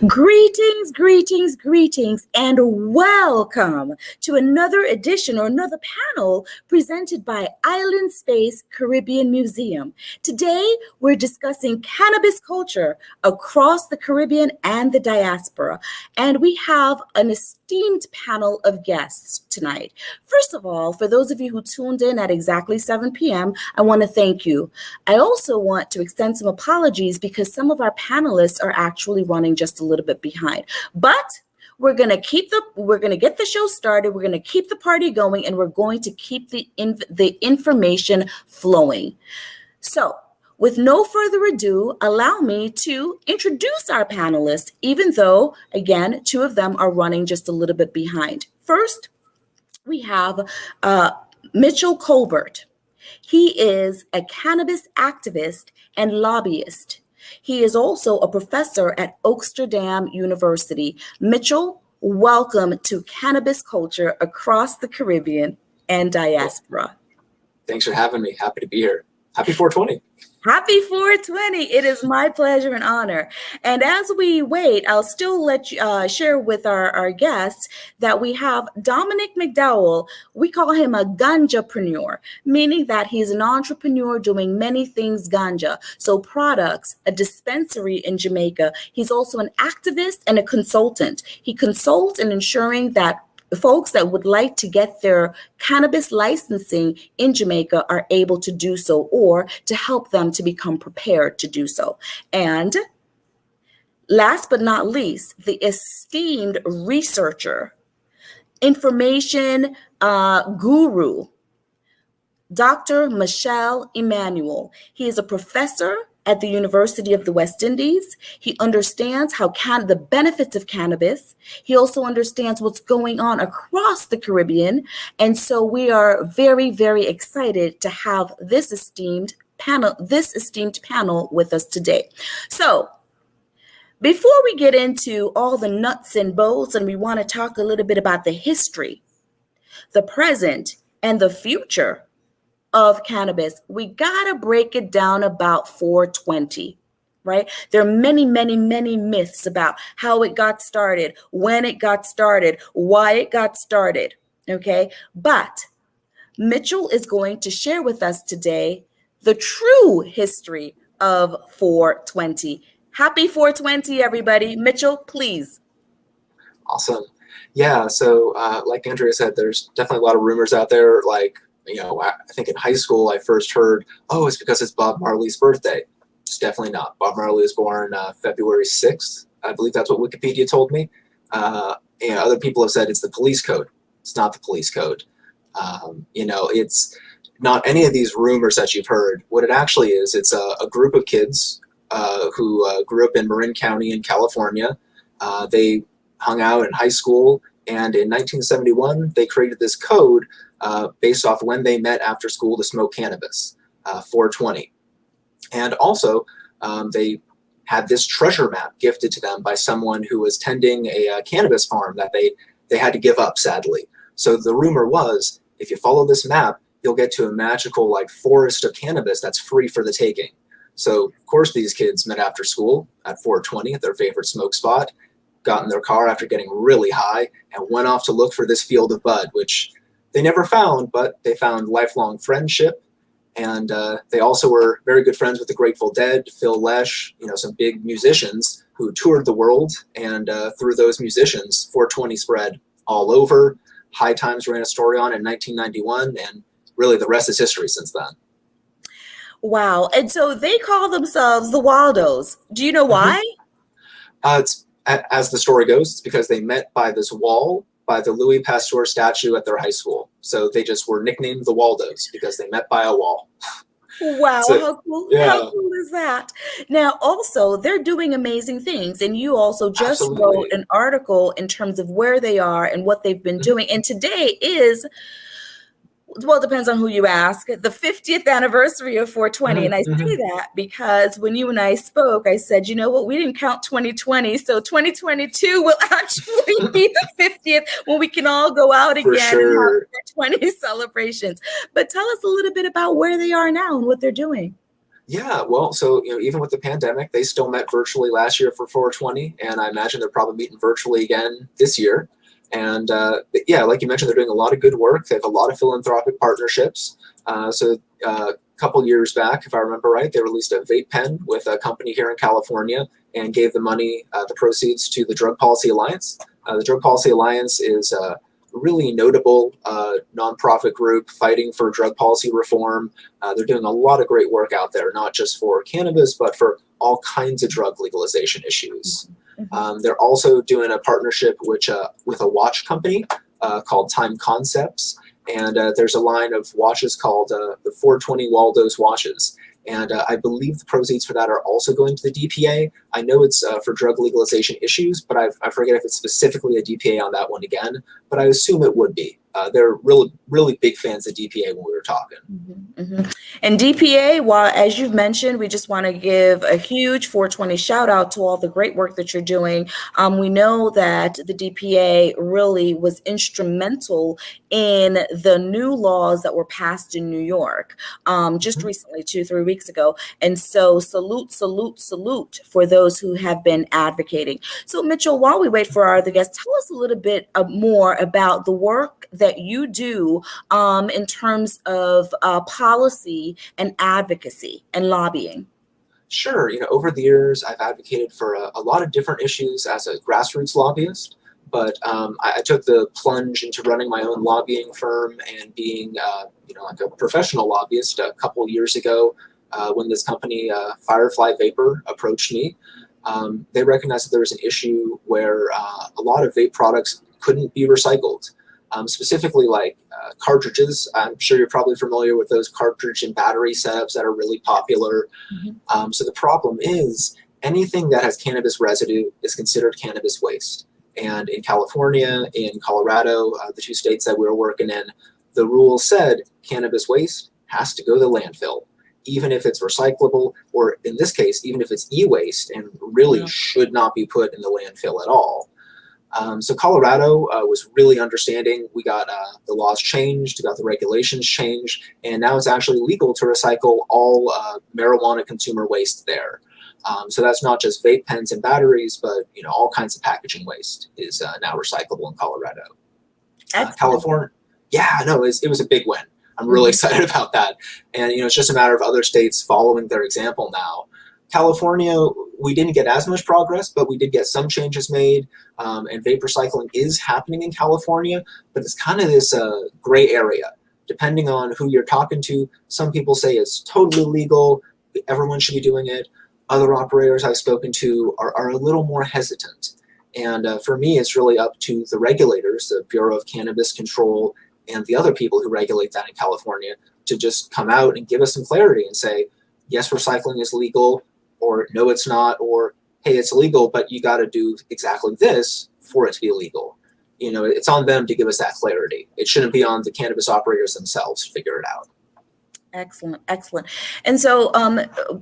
Greetings, greetings, greetings, and welcome to another edition or another panel presented by Island Space Caribbean Museum. Today, we're discussing cannabis culture across the Caribbean and the diaspora, and we have an esteemed panel of guests tonight. First of all, for those of you who tuned in at exactly 7 p.m., I want to thank you. I also want to extend some apologies because some of our panelists are actually running just a little bit behind. But we're going to get the show started. We're going to keep the party going, and we're going to keep the information flowing. So, with no further ado, allow me to introduce our panelists, even though, again, two of them are running just a little bit behind. First, we have Machel Colbert. He is a cannabis activist and lobbyist. He is also a professor at Amsterdam University. Machel, welcome to Cannabis Culture Across the Caribbean and Diaspora. Thanks for having me. Happy to be here. Happy 420. Happy 420. It is my pleasure and honor. And as we wait, I'll still let you share with our guests that we have Dominic McDowell. We call him a Ganjapreneur, meaning that he's an entrepreneur doing many things ganja. So products, a dispensary in Jamaica. He's also an activist and a consultant. He consults in ensuring that folks that would like to get their cannabis licensing in Jamaica are able to do so, or to help them to become prepared to do so. And last but not least, the esteemed researcher, information guru, Dr. Machel Emanuel. He is a professor at the University of the West Indies. He understands the benefits of cannabis. He also understands what's going on across the Caribbean. And so we are very, very excited to have this esteemed panel with us today. So before we get into all the nuts and bolts, and we want to talk a little bit about the history, the present, and the future of cannabis, we gotta break it down about 420, right? There are many, many, many myths about how it got started, when it got started, why it got started, okay? But Machel is going to share with us today the true history of 420. Happy 420, everybody. Machel, please. Awesome. Yeah, so like Andrea said, there's definitely a lot of rumors out there, like, I think in high school, I first heard, it's because it's Bob Marley's birthday. It's definitely not. Bob Marley was born February 6th. I believe that's what Wikipedia told me. Other people have said it's the police code. It's not the police code. It's not any of these rumors that you've heard. What it actually is, it's a group of kids who grew up in Marin County in California. They hung out in high school, and in 1971, they created this code based off when they met after school to smoke cannabis, 420. And also, they had this treasure map gifted to them by someone who was tending a cannabis farm that they had to give up, sadly. So the rumor was, if you follow this map, you'll get to a magical forest of cannabis that's free for the taking. So, of course, these kids met after school at 420 at their favorite smoke spot, got in their car after getting really high, and went off to look for this field of bud, which they never found, but they found lifelong friendship. And they also were very good friends with the Grateful Dead, Phil Lesh, some big musicians who toured the world. And through those musicians, 420 spread all over. High Times ran a story on in 1991, and really the rest is history since then. Wow. And so they call themselves the Waldos. Do you know why? It's, as the story goes, it's because they met by this wall by the Louis Pasteur statue at their high school. So they just were nicknamed the Waldos because they met by a wall. Wow, So, how cool! yeah. How cool is that? Now, also, they're doing amazing things, and you also just Absolutely. wrote an article in terms of where they are and what they've been doing. And today is, well, it depends on who you ask, the 50th anniversary of 420. And I say that because when you and I spoke, I said, you know what, we didn't count 2020. So 2022 will actually be the 50th when we can all go out again and have 420 celebrations. But tell us a little bit about where they are now and what they're doing. Yeah, well, so even with the pandemic, they still met virtually last year for 420, and I imagine they're probably meeting virtually again this year. And yeah, like you mentioned, they're doing a lot of good work. They have a lot of philanthropic partnerships. A couple years back, if I remember right, they released a vape pen with a company here in California and gave the money, the proceeds, to the Drug Policy Alliance. The Drug Policy Alliance is a really notable nonprofit group fighting for drug policy reform. They're doing a lot of great work out there, not just for cannabis, but for all kinds of drug legalization issues. They're also doing a partnership with a watch company called Time Concepts. And there's a line of watches called the 420 Waldo's watches. And I believe the proceeds for that are also going to the DPA. I know it's for drug legalization issues, but I forget if it's specifically a DPA on that one again, but I assume it would be. They're really, really big fans of DPA when we were talking. And DPA, while as you've mentioned, we just want to give a huge 420 shout out to all the great work that you're doing. We know that the DPA really was instrumental in the new laws that were passed in New York just recently, 2-3 weeks ago. And so salute for those who have been advocating. So Machel, while we wait for our other guests, tell us a little bit more about the work that you do in terms of policy and advocacy and lobbying. Sure. Over the years, I've advocated for a lot of different issues as a grassroots lobbyist, but I took the plunge into running my own lobbying firm and being, like a professional lobbyist a couple years ago when this company, Firefly Vapor, approached me. They recognized that there was an issue where a lot of vape products couldn't be recycled. Specifically like cartridges. I'm sure you're probably familiar with those cartridge and battery setups that are really popular. So the problem is anything that has cannabis residue is considered cannabis waste. And in California, in Colorado, the two states that we were working in, the rule said cannabis waste has to go to the landfill, even if it's recyclable, or in this case, even if it's e-waste and really should not be put in the landfill at all. So Colorado was really understanding. We got the laws changed, we got the regulations changed, and now it's actually legal to recycle all marijuana consumer waste there. So that's not just vape pens and batteries, but all kinds of packaging waste is now recyclable in Colorado. California, it was a big win. I'm really excited about that, and it's just a matter of other states following their example now. California, we didn't get as much progress, but we did get some changes made, and vape recycling is happening in California, but it's kind of this gray area. Depending on who you're talking to, some people say it's totally legal, everyone should be doing it. Other operators I've spoken to are a little more hesitant. And for me, it's really up to the regulators, the Bureau of Cannabis Control, and the other people who regulate that in California to just come out and give us some clarity and say, yes, recycling is legal, or no, it's not, or hey, it's illegal, but you got to do exactly this for it to be illegal. It's on them to give us that clarity. It shouldn't be on the cannabis operators themselves to figure it out. Excellent. And so,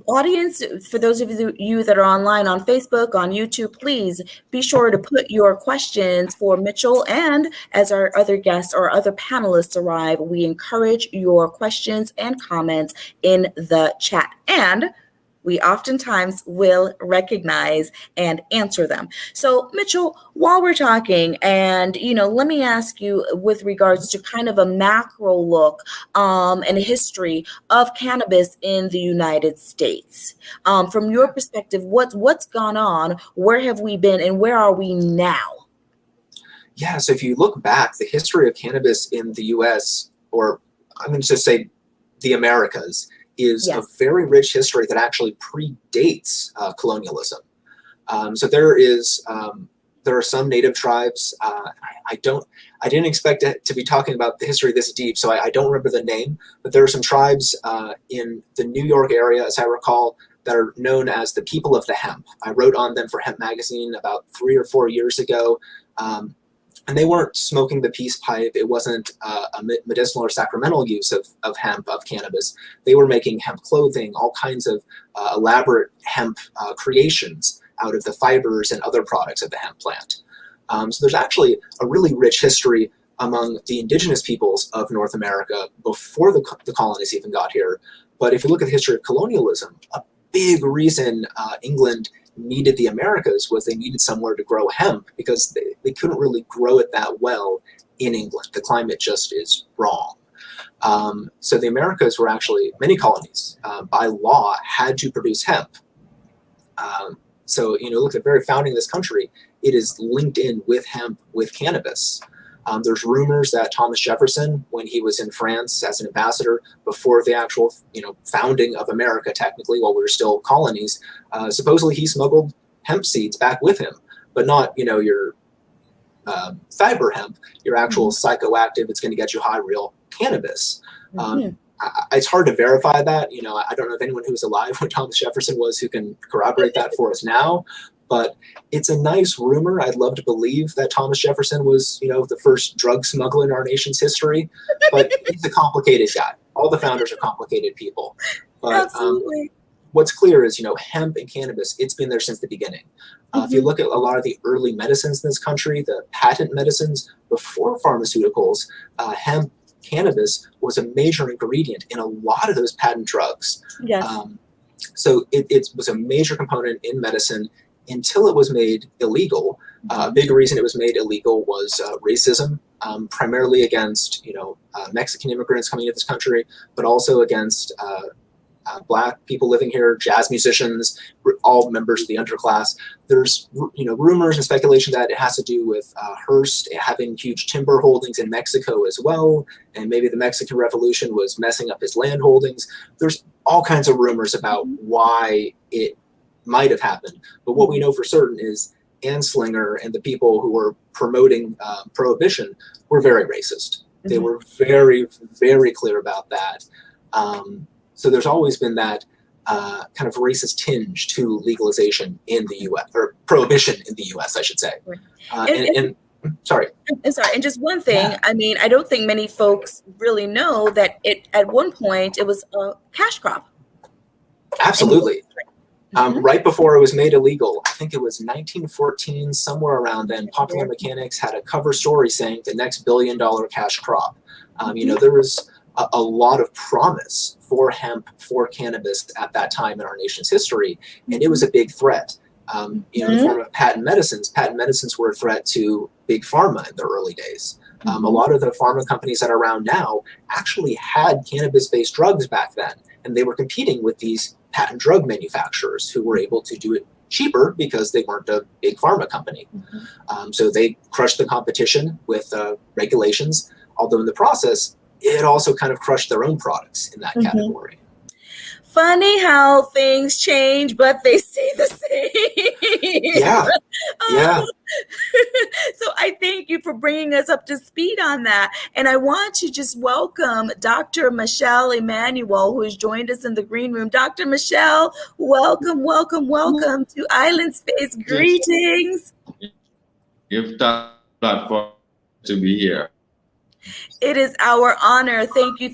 audience, for those of you that are online on Facebook, on YouTube, please be sure to put your questions for Machel. And as our other guests or other panelists arrive, we encourage your questions and comments in the chat. And we oftentimes will recognize and answer them. So Machel, while we're talking, and let me ask you with regards to kind of a macro look and a history of cannabis in the United States. From your perspective, what's gone on? Where have we been, and where are we now? Yeah, so if you look back, the history of cannabis in the U.S., or I'm going to just say the Americas, is a very rich history that actually predates colonialism. So there are some native tribes. I didn't expect to be talking about the history this deep, so I don't remember the name, but there are some tribes in the New York area, as I recall, that are known as the people of the hemp. I wrote on them for Hemp Magazine about 3 or 4 years ago. And they weren't smoking the peace pipe. It wasn't a medicinal or sacramental use of hemp, of cannabis. They were making hemp clothing, all kinds of elaborate hemp creations out of the fibers and other products of the hemp plant. So there's actually a really rich history among the indigenous peoples of North America before the colonists even got here. But if you look at the history of colonialism, a big reason England needed the Americas was they needed somewhere to grow hemp because they couldn't really grow it that well in England. The climate just is wrong. So the Americas were actually, many colonies by law had to produce hemp. So, look at the very founding of this country, it is linked in with hemp, with cannabis. There's rumors that Thomas Jefferson, when he was in France as an ambassador before the actual, founding of America, technically, while we were still colonies, supposedly he smuggled hemp seeds back with him, but not, your fiber hemp, your actual psychoactive, it's going to get you high, real cannabis. It's hard to verify that. I don't know if anyone who was alive when Thomas Jefferson was who can corroborate that for us now. But it's a nice rumor. I'd love to believe that Thomas Jefferson was, the first drug smuggler in our nation's history. But he's a complicated guy. All the founders are complicated people. But Absolutely. What's clear is, hemp and cannabis, it's been there since the beginning. If you look at a lot of the early medicines in this country, the patent medicines before pharmaceuticals, hemp, cannabis was a major ingredient in a lot of those patent drugs. Yes. So it was a major component in medicine until it was made illegal. A big reason it was made illegal was racism, primarily against Mexican immigrants coming into this country, but also against Black people living here, jazz musicians, all members of the underclass. There's rumors and speculation that it has to do with Hearst having huge timber holdings in Mexico as well, and maybe the Mexican Revolution was messing up his land holdings. There's all kinds of rumors about why it might have happened, but what we know for certain is Anslinger and the people who were promoting prohibition were very racist. They were very, very clear about that. So there's always been that kind of racist tinge to legalization in the U.S., or prohibition in the U.S., I should say. Sorry. And sorry, and just one thing, I mean, I don't think many folks really know that at one point it was a cash crop. Absolutely. Right before it was made illegal, I think it was 1914, somewhere around then, Popular Mechanics had a cover story saying the next $1 billion cash crop. There was a lot of promise for hemp, for cannabis at that time in our nation's history, and it was a big threat. In the form of patent medicines. Patent medicines were a threat to big pharma in the early days. A lot of the pharma companies that are around now actually had cannabis-based drugs back then, and they were competing with these patent drug manufacturers who were able to do it cheaper because they weren't a big pharma company. So they crushed the competition with regulations, although in the process, it also kind of crushed their own products in that category. Funny how things change, but they stay the same. Yeah. So I thank you for bringing us up to speed on that. And I want to just welcome Dr. Machel Emanuel, who has joined us in the green room. Dr. Machel, welcome to Island Space. Greetings. Give that platform to be here. It is our honor. Thank you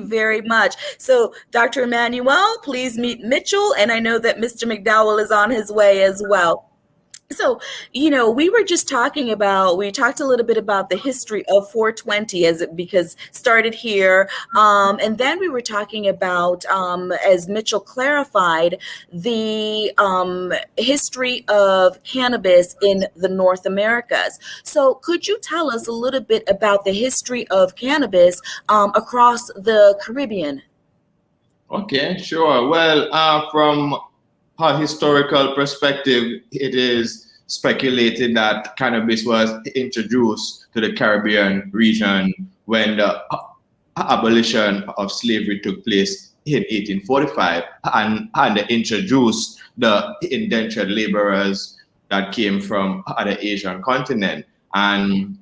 very much. So, Dr. Emanuel, please meet Machel, and I know that Mr. McDowell is on his way as well. So, we were just we talked a little bit about the history of 420 because it started here. And then we were talking about, as Machel clarified, the history of cannabis in the North Americas. So could you tell us a little bit about the history of cannabis across the Caribbean? Okay, sure. Well, from a historical perspective, it is speculated that cannabis was introduced to the Caribbean region when the abolition of slavery took place in 1845, and they introduced the indentured laborers that came from the Asian continent, and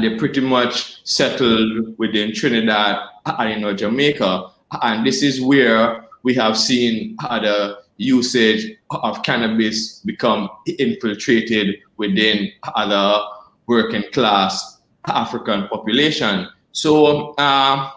they pretty much settled within Trinidad and Jamaica, and this is where we have seen the usage of cannabis become infiltrated within other working class African population. So I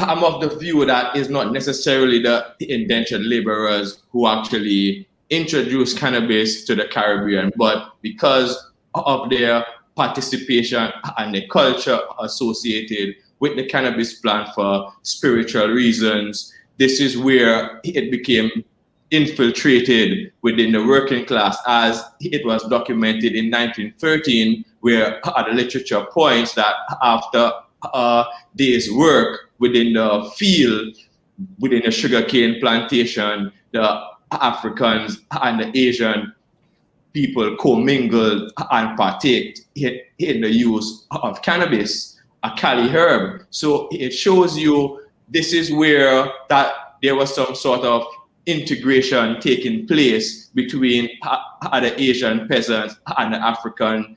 am of the view that it's not necessarily the indentured laborers who actually introduced cannabis to the Caribbean, but because of their participation and the culture associated with the cannabis plant for spiritual reasons. This is where it became infiltrated within the working class, as it was documented in 1913, where the literature points that after a day's work within the field, within the sugarcane plantation, the Africans and the Asian people commingled and partaked in the use of cannabis, a Cali herb. So it shows you this is where that there was some sort of integration taking place between the Asian peasants and the African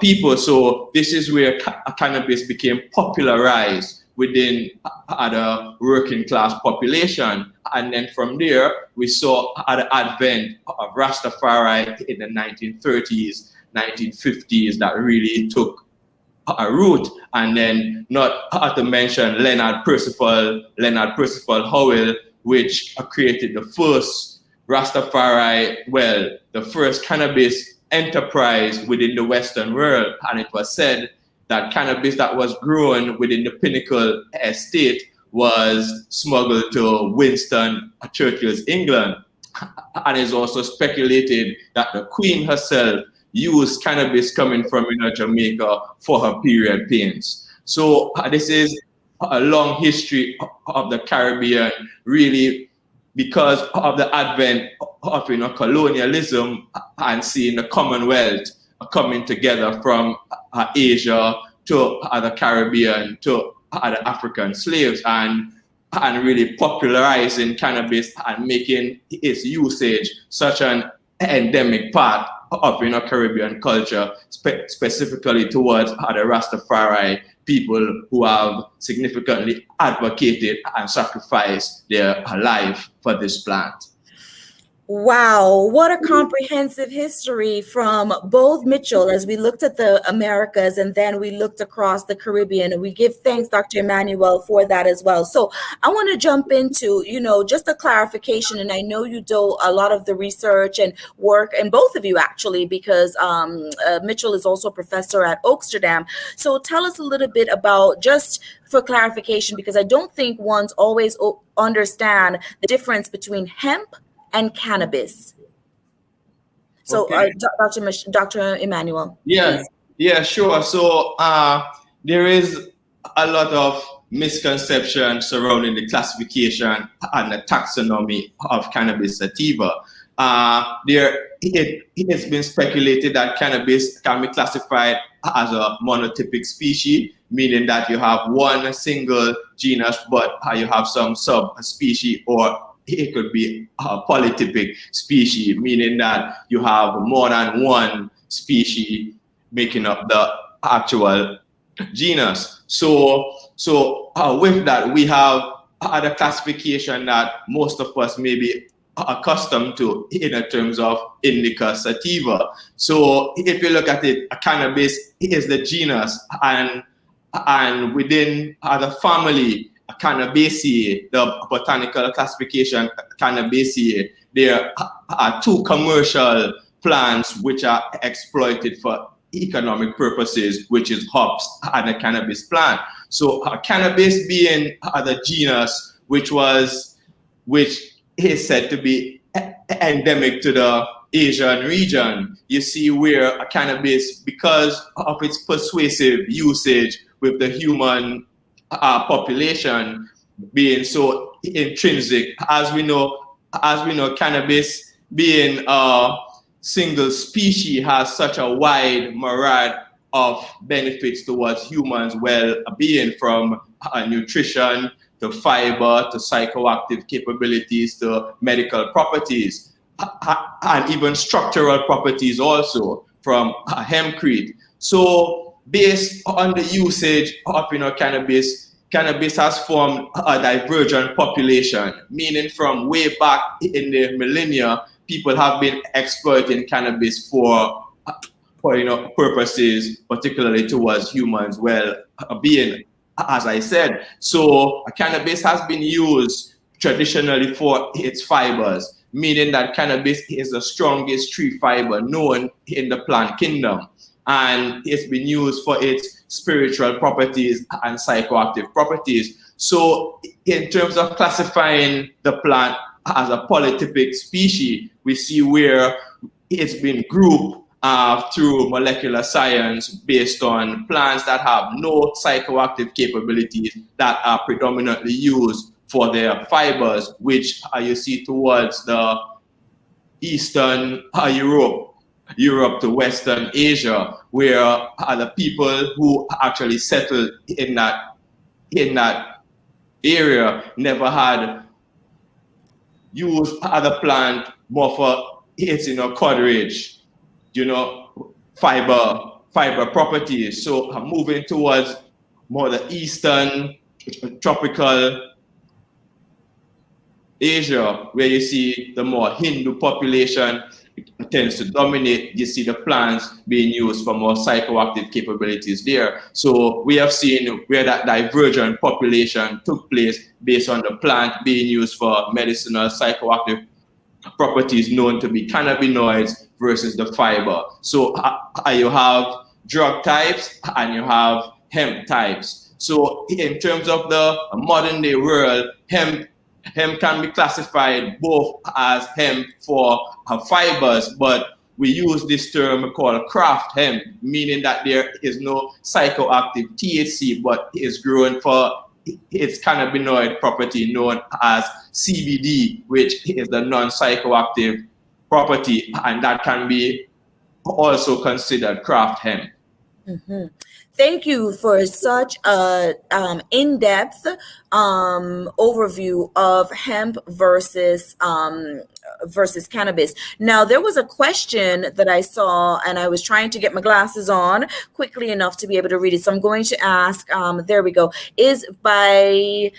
people. So this is where cannabis became popularized within the working class population. And then from there, we saw the advent of Rastafari in the 1930s, 1950s that really took a root. And then not to mention Leonard Percival Howell, which created the first Rastafari, well, the first cannabis enterprise within the Western world. And it was said that cannabis that was grown within the Pinnacle estate was smuggled to Winston Churchill's England. And it's also speculated that the Queen herself used cannabis coming from Jamaica for her period pains. So this is a long history of the Caribbean, really, because of the advent of colonialism and seeing the Commonwealth coming together from Asia to the Caribbean to the African slaves, and really popularizing cannabis and making its usage such an endemic part of Caribbean culture, specifically towards the Rastafari people who have significantly advocated and sacrificed their life for this plant. Wow, what a comprehensive history from both Machel, as we looked at the Americas and then we looked across the Caribbean, and we give thanks, Dr. Emanuel, for that as well. So I want to jump into, just a clarification, and I know you do a lot of the research and work, and both of you actually, because Machel is also a professor at Oaksterdam. So tell us a little bit about, just for clarification, because I don't think ones always understand the difference between hemp and cannabis. So, okay. Dr. Emanuel. Yeah, please. Yeah, sure. So there is a lot of misconception surrounding the classification and the taxonomy of cannabis sativa. It has been speculated that cannabis can be classified as a monotypic species, meaning that you have one single genus, but you have some subspecies, or it could be a polytypic species, meaning that you have more than one species making up the actual genus. So with that, we have the classification that most of us may be accustomed to in terms of indica sativa. So if you look at it, cannabis is the genus, and within the family, Cannabaceae, the botanical classification Cannabaceae, there are two commercial plants which are exploited for economic purposes, which is hops and the cannabis plant. So cannabis being the genus which is said to be endemic to the Asian region, you see where cannabis, because of its persuasive usage with the human population being so intrinsic, as we know, cannabis being a single species has such a wide myriad of benefits towards humans' well-being, from nutrition to fiber to psychoactive capabilities to medical properties, and even structural properties also from hempcrete. So based on the usage of cannabis has formed a divergent population, meaning from way back in the millennia, people have been exploiting cannabis for purposes, particularly towards humans' well-being, as I said. So cannabis has been used traditionally for its fibers, meaning that cannabis is the strongest tree fiber known in the plant kingdom. and it's been used for its spiritual properties and psychoactive properties. So in terms of classifying the plant as a polytypic species, we see where it's been grouped through molecular science based on plants that have no psychoactive capabilities that are predominantly used for their fibers, which you see towards the Eastern Europe to Western Asia, where the people who actually settled in that area never had used other plant more for its coverage, fiber properties. So moving towards more the Eastern tropical Asia, where you see the more Hindu population tends to dominate, you see the plants being used for more psychoactive capabilities there. So we have seen where that divergent population took place based on the plant being used for medicinal psychoactive properties known to be cannabinoids versus the fiber. So you have drug types and you have hemp types. So in terms of the modern day world, hemp can be classified both as hemp for fibers, but we use this term called craft hemp, meaning that there is no psychoactive THC, but is grown for its cannabinoid property known as CBD, which is the non-psychoactive property, and that can be also considered craft hemp. Mm-hmm. Thank you for such a in-depth overview of hemp versus cannabis. Now, there was a question that I saw, and I was trying to get my glasses on quickly enough to be able to read it. So I'm going to ask, there we go, I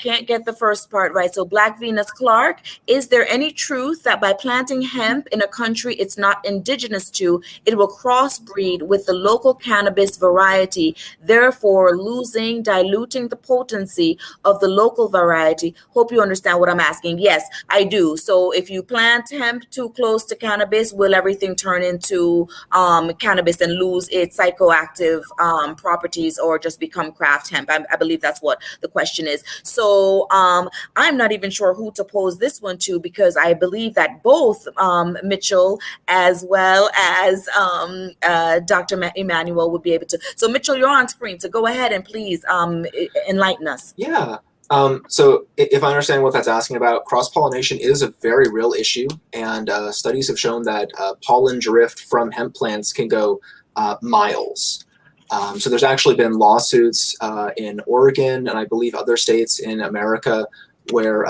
can't get the first part right. So Black Venus Clark, is there any truth that by planting hemp in a country it's not indigenous to, it will crossbreed with the local cannabis variety, therefore diluting the potency of the local variety? Hope you understand what I'm asking. Yes, I do. So if you plant hemp too close to cannabis, will everything turn into cannabis and lose its psychoactive properties, or just become craft hemp? I believe that's what the question is. So I'm not even sure who to pose this one to, because I believe that both Machel as well as Dr. Emanuel would be able to. So Machel, you're on screen, so go ahead and please enlighten us. Yeah. So if I understand what that's asking about, cross-pollination is a very real issue, and studies have shown that pollen drift from hemp plants can go miles. So there's actually been lawsuits in Oregon and I believe other states in America where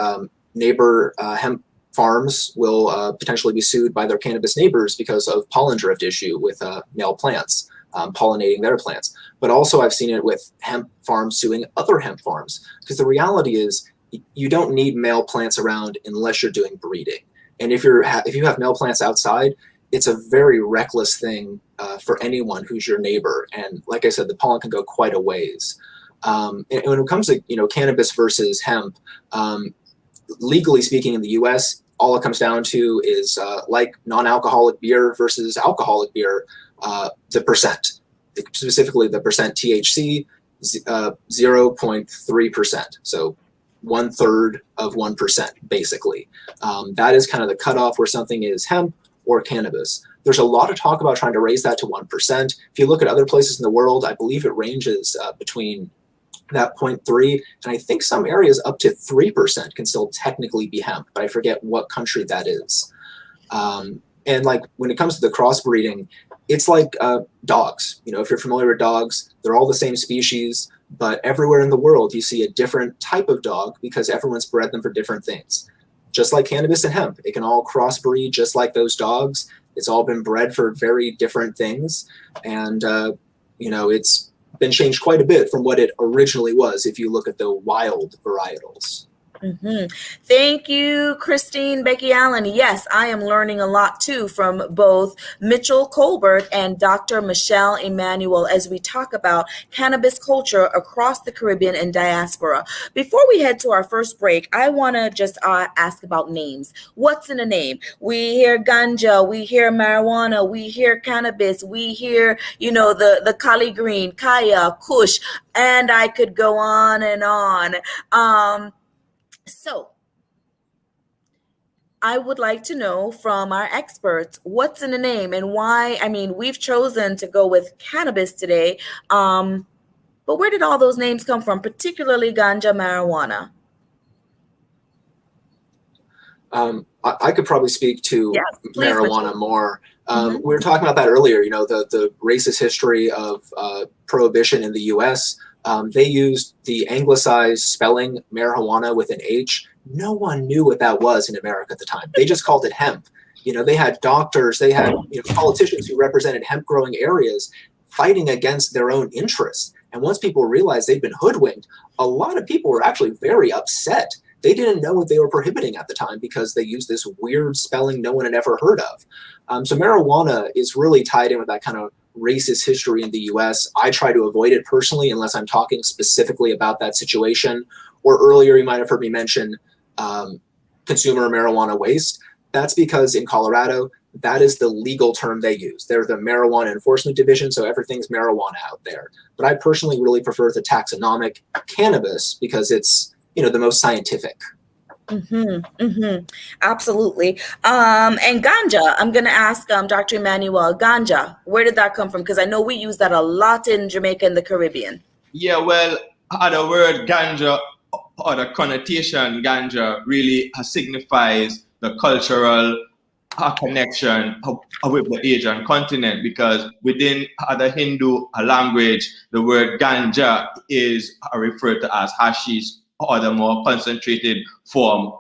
neighbor hemp farms will potentially be sued by their cannabis neighbors because of pollen drift issue with male plants pollinating their plants. But also I've seen it with hemp farms suing other hemp farms, because the reality is you don't need male plants around unless you're doing breeding. And if you have male plants outside, it's a very reckless thing for anyone who's your neighbor. And like I said, the pollen can go quite a ways. And when it comes to cannabis versus hemp, legally speaking in the U.S., all it comes down to is like non-alcoholic beer versus alcoholic beer, the percent, specifically the percent THC, 0.3%. So 1/3 of 1%, basically. That is kind of the cutoff where something is hemp or cannabis. There's a lot of talk about trying to raise that to 1%. If you look at other places in the world, I believe it ranges between that 0.3, and I think some areas up to 3% can still technically be hemp, but I forget what country that is. And like when it comes to the crossbreeding, it's like dogs. If you're familiar with dogs, they're all the same species, but everywhere in the world you see a different type of dog because everyone's bred them for different things. Just like cannabis and hemp, it can all crossbreed just like those dogs. It's all been bred for very different things, and it's been changed quite a bit from what it originally was if you look at the wild varietals. Thank you, Christine, Becky Allen. Yes, I am learning a lot too from both Machel, Colbert, and Dr. Machel, Emanuel as we talk about cannabis culture across the Caribbean and diaspora. Before we head to our first break, I want to just ask about names. What's in a name? We hear ganja, we hear marijuana, we hear cannabis, we hear, the Kali Green, Kaya, Kush, and I could go on and on. So I would like to know from our experts what's in the name and why. I mean, we've chosen to go with cannabis today, but where did all those names come from, particularly ganja, marijuana? I could probably speak to marijuana more. We were talking about that earlier, the racist history of prohibition in the US. They used the anglicized spelling marijuana with an H. No one knew what that was in America at the time. They just called it hemp. They had doctors, they had politicians who represented hemp growing areas fighting against their own interests. And once people realized they'd been hoodwinked, a lot of people were actually very upset. They didn't know what they were prohibiting at the time because they used this weird spelling no one had ever heard of. So marijuana is really tied in with that kind of racist history in the US. I try to avoid it personally unless I'm talking specifically about that situation. Or earlier, you might have heard me mention consumer marijuana waste. That's because in Colorado, that is the legal term they use. They're the marijuana enforcement division, so everything's marijuana out there. But I personally really prefer the taxonomic cannabis because it's the most scientific. Absolutely. And ganja, I'm going to ask Dr. Emanuel, ganja, where did that come from? Because I know we use that a lot in Jamaica and the Caribbean. Yeah, well, the word ganja or the connotation ganja really signifies the cultural connection with the Asian continent, because within the Hindu language, the word ganja is referred to as hashish, or the more concentrated form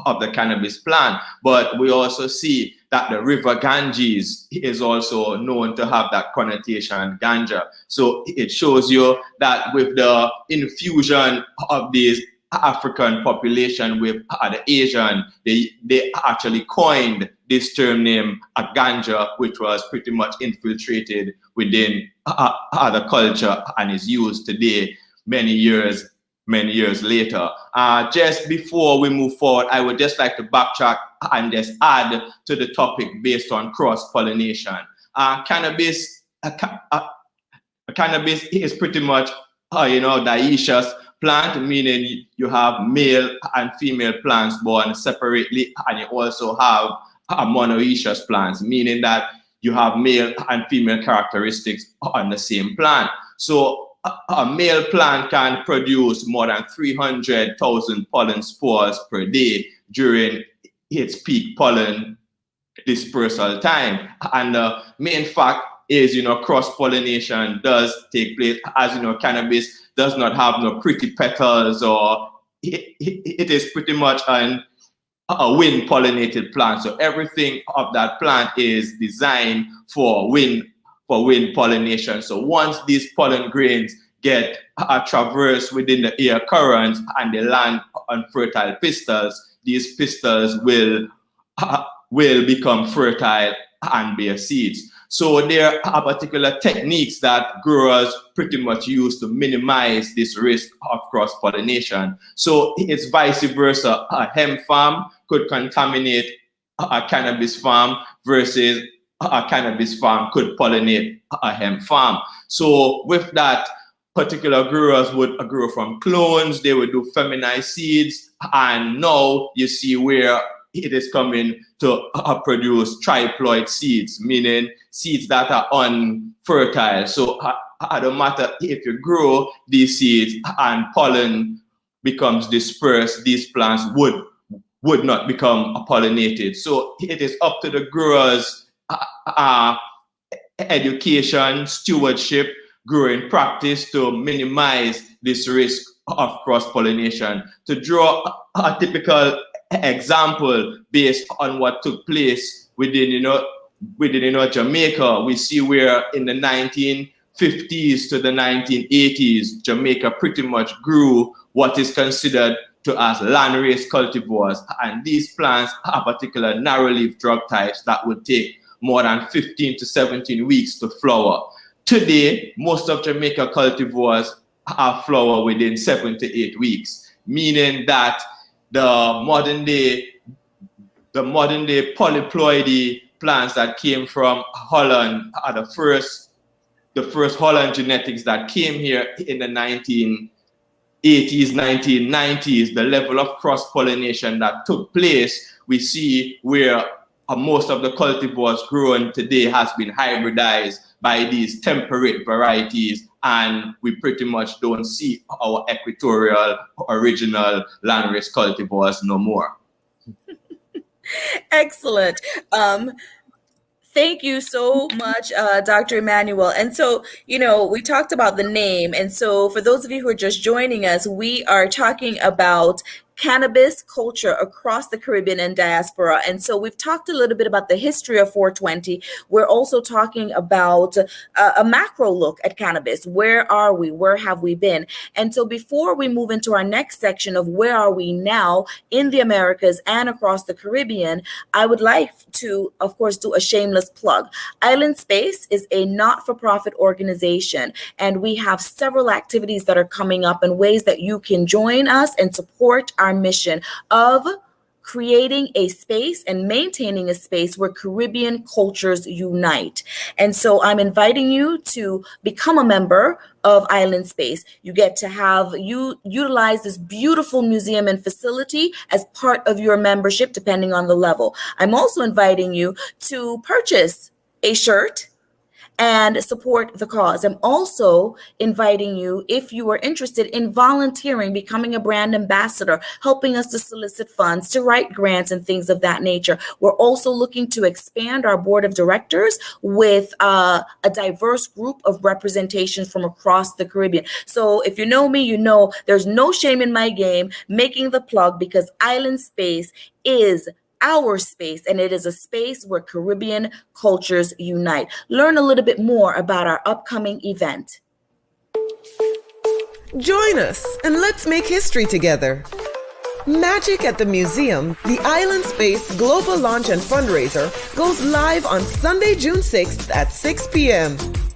of the cannabis plant. But we also see that the river Ganges is also known to have that connotation, ganja. So it shows you that with the infusion of these African population with the Asian, they actually coined this term name ganja, which was pretty much infiltrated within the culture and is used today many years later. Just before we move forward, I would just like to backtrack and just add to the topic based on cross-pollination. Cannabis is pretty much, dioecious plant, meaning you have male and female plants born separately, and you also have monoecious plants, meaning that you have male and female characteristics on the same plant. So a male plant can produce more than 300,000 pollen spores per day during its peak pollen dispersal time. And the main fact is, cross-pollination does take place. As you know, cannabis does not have no pretty petals, or it is pretty much a wind-pollinated plant. So everything of that plant is designed for wind pollination. So once these pollen grains get traversed within the air currents and they land on fertile pistils, these pistils will become fertile and bear seeds. So there are particular techniques that growers pretty much use to minimize this risk of cross-pollination. So it's vice versa. A hemp farm could contaminate a cannabis farm versus a cannabis farm could pollinate a hemp farm. So with that, particular growers would grow from clones, they would do feminized seeds, and now you see where it is coming to produce triploid seeds, meaning seeds that are unfertile. So it don't matter if you grow these seeds and pollen becomes dispersed, these plants would not become pollinated. So it is up to the growers' education, stewardship, growing practice to minimize this risk of cross-pollination. To draw a typical example based on what took place within Jamaica, we see where in the 1950s to the 1980s, Jamaica pretty much grew what is considered to as land-raised cultivars, and these plants are particular narrow-leaf drug types that would take more than 15 to 17 weeks to flower. Today, most of Jamaica cultivars are flower within 7 to 8 weeks, meaning that the modern day polyploidy plants that came from Holland are the first Holland genetics that came here in the 1980s, 1990s. The level of cross-pollination that took place, we see where most of the cultivars grown today has been hybridized by these temperate varieties, and we pretty much don't see our equatorial original land-raised cultivars no more. Excellent. Thank you so much, Dr. Emanuel. And so, we talked about the name. And so for those of you who are just joining us, we are talking about cannabis culture across the Caribbean and diaspora. And so we've talked a little bit about the history of 420. We're also talking about a macro look at cannabis. Where are we? Where have we been? And so before we move into our next section of where are we now in the Americas and across the Caribbean, I would like to, of course, do a shameless plug. Island Space is a not-for-profit organization, and we have several activities that are coming up and ways that you can join us and support our mission of creating a space and maintaining a space where Caribbean cultures unite. And so I'm inviting you to become a member of Island Space. You get to utilize this beautiful museum and facility as part of your membership, depending on the level. I'm also inviting you to purchase a shirt and support the cause. I'm also inviting you, if you are interested in volunteering, becoming a brand ambassador, helping us to solicit funds, to write grants and things of that nature. We're also looking to expand our board of directors with a diverse group of representation from across the Caribbean. So if you know me, you know there's no shame in my game making the plug, because Island Space is our space, and it is a space where Caribbean cultures unite. Learn a little bit more about our upcoming event. Join us and let's make history together. Magic at the Museum, the Island Space Global Launch and Fundraiser, goes live on Sunday, June 6th at 6 p.m.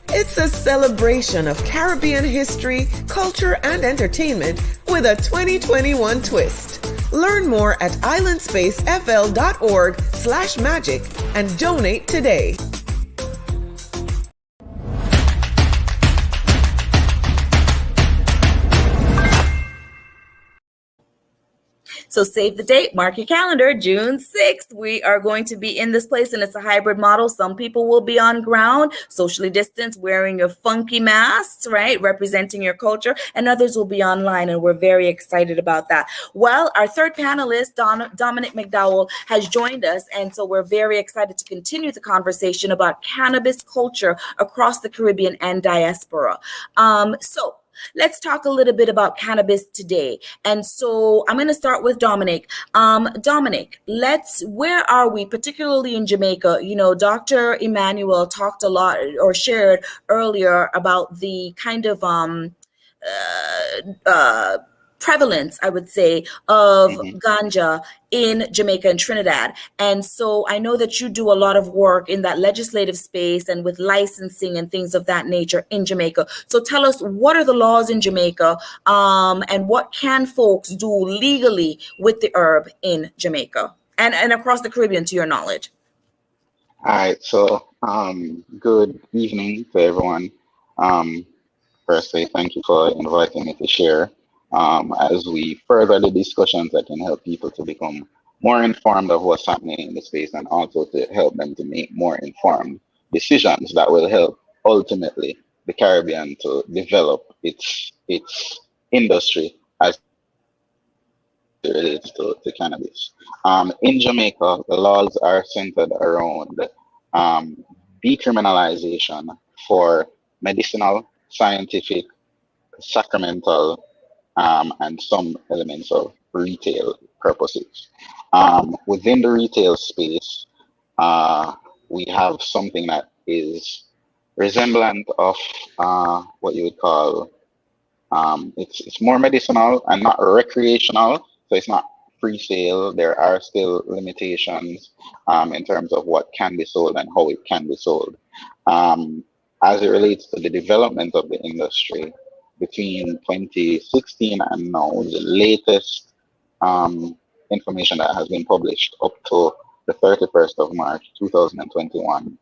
It's a celebration of Caribbean history, culture, and entertainment with a 2021 twist. Learn more at islandspacefl.org/magic and donate today. So save the date, mark your calendar, June 6th. We are going to be in this place, and it's a hybrid model. Some people will be on ground, socially distanced, wearing your funky masks, right, representing your culture, and others will be online, and we're very excited about that. Well, our third panelist, Dominic McDowell, has joined us, and so we're very excited to continue the conversation about cannabis culture across the Caribbean and diaspora. So let's talk a little bit about cannabis today. And so I'm going to start with Dominic. Dominic, where are we, particularly in Jamaica? Dr. Emanuel talked a lot, or shared earlier, about the kind of prevalence, I would say, of ganja in Jamaica and Trinidad. And so I know that you do a lot of work in that legislative space and with licensing and things of that nature in Jamaica. So tell us, what are the laws in Jamaica, and what can folks do legally with the herb in Jamaica and across the Caribbean, to your knowledge? All right, so good evening to everyone. Firstly, thank you for inviting me to share. As we further the discussions that can help people to become more informed of what's happening in the space, and also to help them to make more informed decisions that will help ultimately the Caribbean to develop its industry as it relates to cannabis. In Jamaica, the laws are centered around decriminalization for medicinal, scientific, sacramental, and some elements of retail purposes. Within the retail space, we have something that is resemblant of what you would call, it's more medicinal and not recreational. So it's not free sale. There are still limitations in terms of what can be sold and how it can be sold. As it relates to the development of the industry, between 2016 and now, the latest information that has been published up to the 31st of March 2021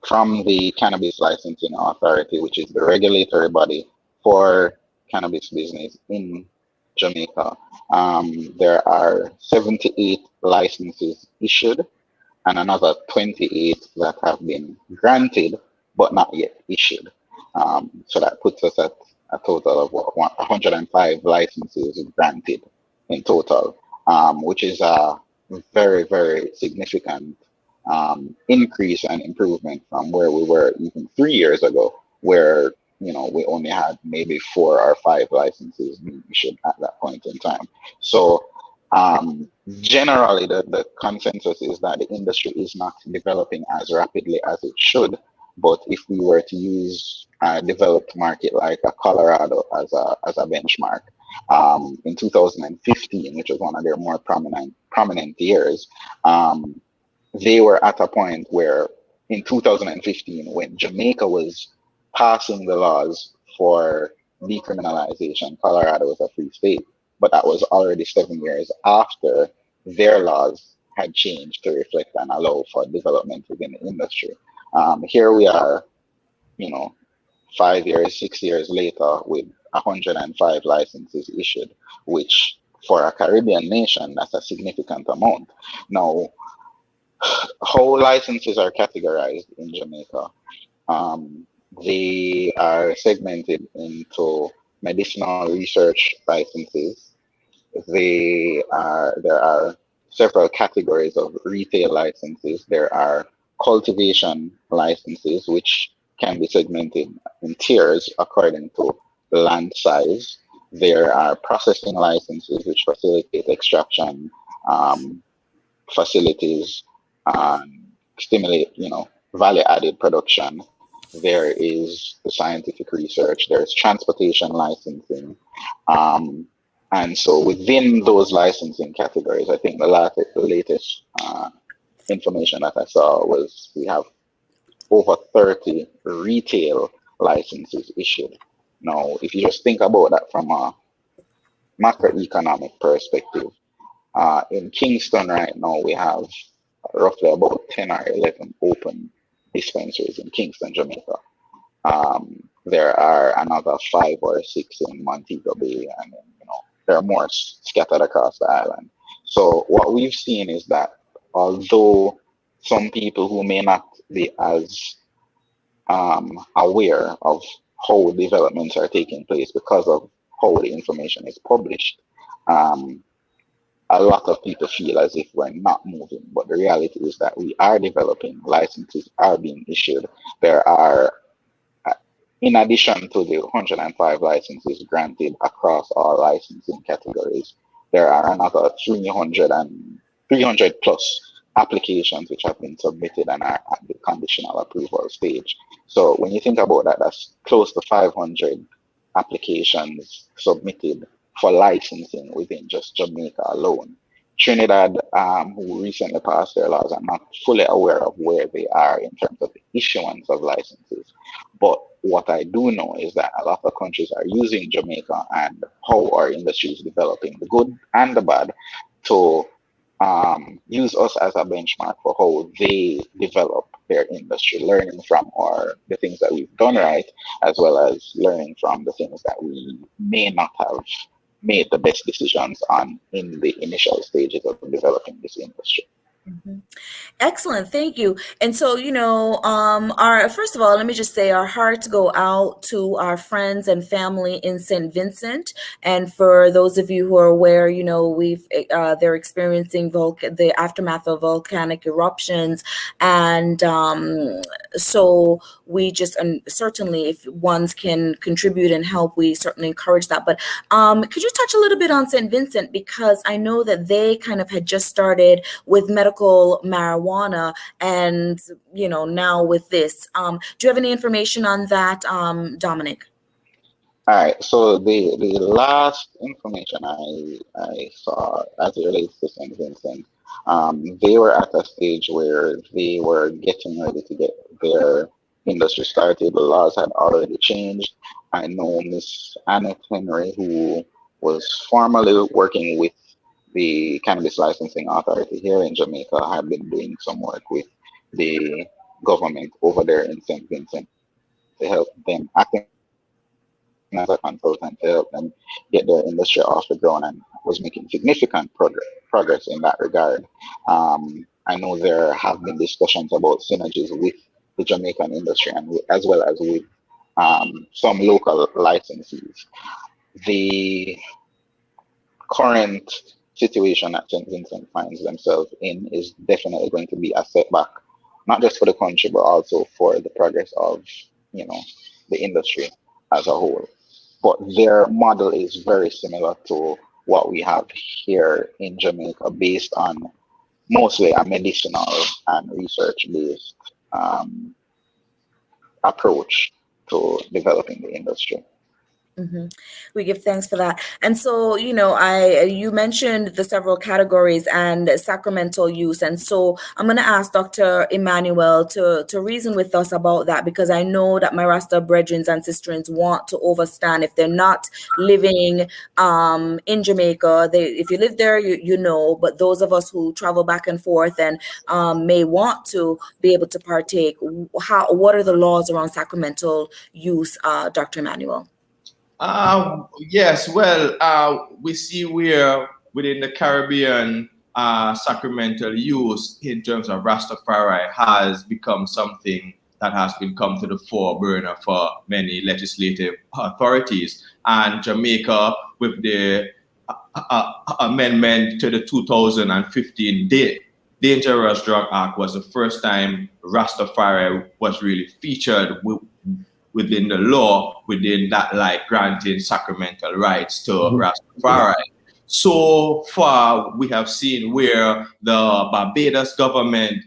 from the Cannabis Licensing Authority, which is the regulatory body for cannabis business in Jamaica. There are 78 licenses issued and another 28 that have been granted but not yet issued. So that puts us at a total of 105 licenses granted in total, which is a very, very significant increase and improvement from where we were even 3 years ago, where we only had maybe 4 or 5 licenses being issued at that point in time. So generally, the consensus is that the industry is not developing as rapidly as it should. But if we were to use a developed market like Colorado as a benchmark, in 2015, which was one of their more prominent years, they were at a point where in 2015, when Jamaica was passing the laws for decriminalization, Colorado was a free state, but that was already 7 years after their laws had changed to reflect and allow for development within the industry. Here we are, 5 years, 6 years later with 105 licenses issued, which for a Caribbean nation, that's a significant amount. Now, how licenses are categorized in Jamaica? They are segmented into medicinal research licenses. There are several categories of retail licenses. There are cultivation licenses, which can be segmented in tiers according to land size. There are processing licenses, which facilitate extraction facilities and stimulate, value-added production. There is the scientific research. There's transportation licensing. And so within those licensing categories, I think the latest information that I saw was we have over 30 retail licenses issued. Now, if you just think about that from a macroeconomic perspective, in Kingston right now, we have roughly about 10 or 11 open dispensaries in Kingston, Jamaica. There are another 5 or 6 in Montego Bay, and there are more scattered across the island. So what we've seen is that although some people who may not be as aware of how developments are taking place because of how the information is published, a lot of people feel as if we're not moving, but the reality is that we are developing. Licenses are being issued. There are, in addition to the 105 licenses granted across all licensing categories, there are another 300 plus applications which have been submitted and are at the conditional approval stage. So when you think about that, that's close to 500 applications submitted for licensing within just Jamaica alone. Trinidad, who recently passed their laws, I'm not fully aware of where they are in terms of the issuance of licenses. But what I do know is that a lot of countries are using Jamaica and how our industry is developing, the good and the bad, to use us as a benchmark for how they develop their industry, learning from the things that we've done right, as well as learning from the things that we may not have made the best decisions on in the initial stages of developing this industry. Mm-hmm. Excellent, thank you. And so, our first of all, let me just say our hearts go out to our friends and family in St. Vincent. And for those of you who are aware, they're experiencing the aftermath of volcanic eruptions, and so we just certainly, if ones can contribute and help, we certainly encourage that. But could you touch a little bit on St. Vincent, because I know that they kind of had just started with medical marijuana, and now with this, do you have any information on that, Dominic? All right, so the last information I saw as it relates to St. Vincent, they were at a stage where they were getting ready to get their industry started. The laws had already changed. I know Miss Anna Henry, who was formerly working with the Cannabis Licensing Authority here in Jamaica, had been doing some work with the government over there in St. Vincent to help them acting as a consultant to help them get their industry off the ground, and was making significant progress in that regard. I know there have been discussions about synergies with the Jamaican industry and as well as with some local licensees. The current situation that St. Vincent finds themselves in is definitely going to be a setback, not just for the country, but also for the progress of, the industry as a whole. But their model is very similar to what we have here in Jamaica, based on mostly a medicinal and research-based approach to developing the industry. Mm-hmm. We give thanks for that. And so, you mentioned the several categories and sacramental use. And so I'm going to ask Dr. Emanuel to reason with us about that, because I know that my Rasta brethren and sisters want to overstand if they're not living in Jamaica. If you live there, you know, but those of us who travel back and forth and may want to be able to partake, what are the laws around sacramental use, Dr. Emanuel? Yes, well, we see where within the Caribbean, sacramental use in terms of Rastafari has become something that has been come to the foreburner for many legislative authorities. And Jamaica, with the amendment to the 2015 Dangerous Drug Act, was the first time Rastafari was really featured within the law, within that, like granting sacramental rights to Rastafari. So far, we have seen where the Barbados government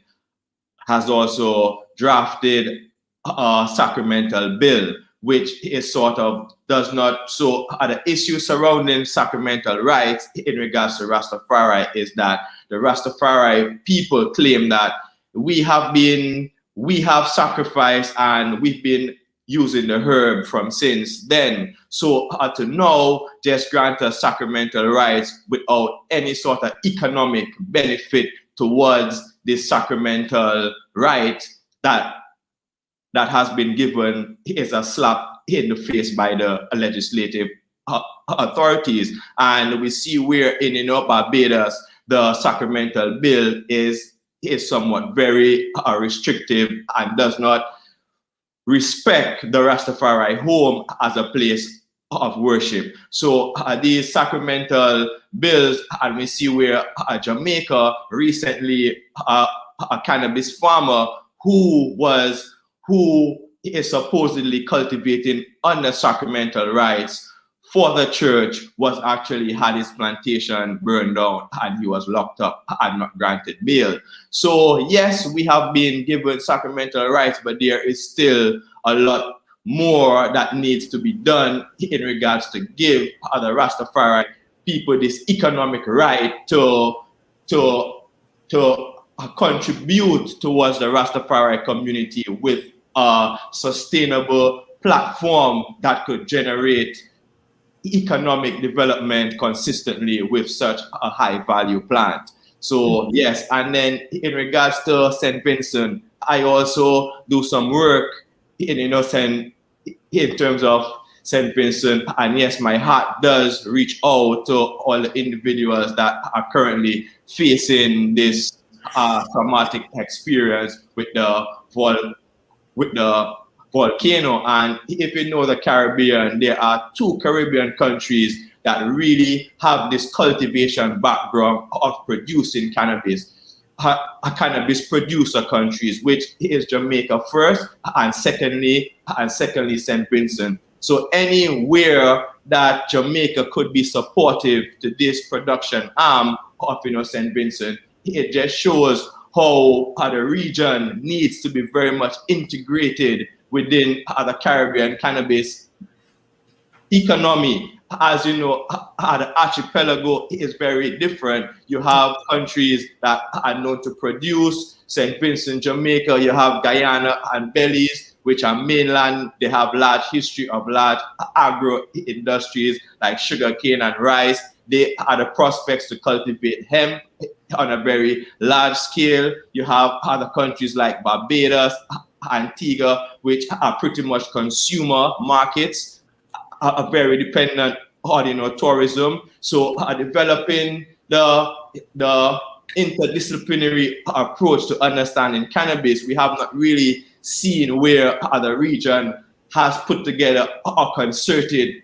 has also drafted a sacramental bill, which is sort of does not, so the issue surrounding sacramental rights in regards to Rastafari is that the Rastafari people claim that we have sacrificed and we've been using the herb from since then. So to now just grant us sacramental rights without any sort of economic benefit towards this sacramental right that has been given is a slap in the face by the legislative authorities. And we see where in Barbados, the sacramental bill is somewhat very restrictive and does not respect the Rastafari home as a place of worship. So these sacramental bills, and we see where Jamaica recently, a cannabis farmer who is supposedly cultivating under sacramental rights for the church was actually had his plantation burned down and he was locked up and not granted bail. So yes, we have been given sacramental rights, but there is still a lot more that needs to be done in regards to give other Rastafari people this economic right to contribute towards the Rastafari community with a sustainable platform that could generate economic development consistently with such a high value plant. So yes, and then in regards to St. Vincent, I also do some work in terms of St. Vincent, and yes, my heart does reach out to all the individuals that are currently facing this traumatic experience with the volcano. And if you know the Caribbean, there are 2 Caribbean countries that really have this cultivation background of producing cannabis, cannabis producer countries, which is Jamaica first, and secondly St. Vincent. So anywhere that Jamaica could be supportive to this production arm of St. Vincent, it just shows how the region needs to be very much integrated within the Caribbean cannabis economy, as you know, the archipelago is very different. You have countries that are known to produce, St. Vincent, Jamaica, you have Guyana and Belize, which are mainland. They have large history of large agro industries like sugarcane and rice. They are the prospects to cultivate hemp on a very large scale. You have other countries like Barbados, Antigua, which are pretty much consumer markets, are very dependent on tourism. So developing the interdisciplinary approach to understanding cannabis, we have not really seen where the region has put together a concerted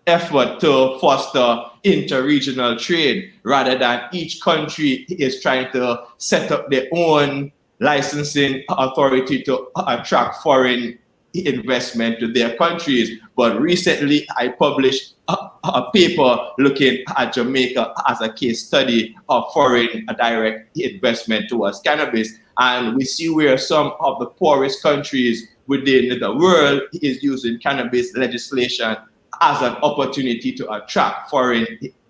effort to foster interregional trade, rather than each country is trying to set up their own licensing authority to attract foreign investment to their countries. But recently I published a paper looking at Jamaica as a case study of foreign direct investment towards cannabis. And we see where some of the poorest countries within the world is using cannabis legislation as an opportunity to attract foreign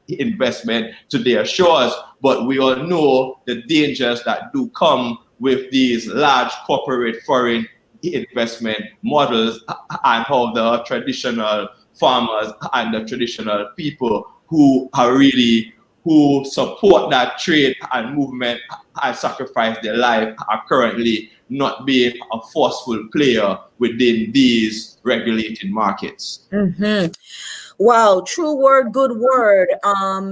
investment to their shores. But we all know the dangers that do come with these large corporate foreign investment models, and how the traditional farmers and the traditional people who support that trade and movement and sacrifice their life are currently not being a forceful player within these regulated markets. Mm-hmm. Wow, true word, good word.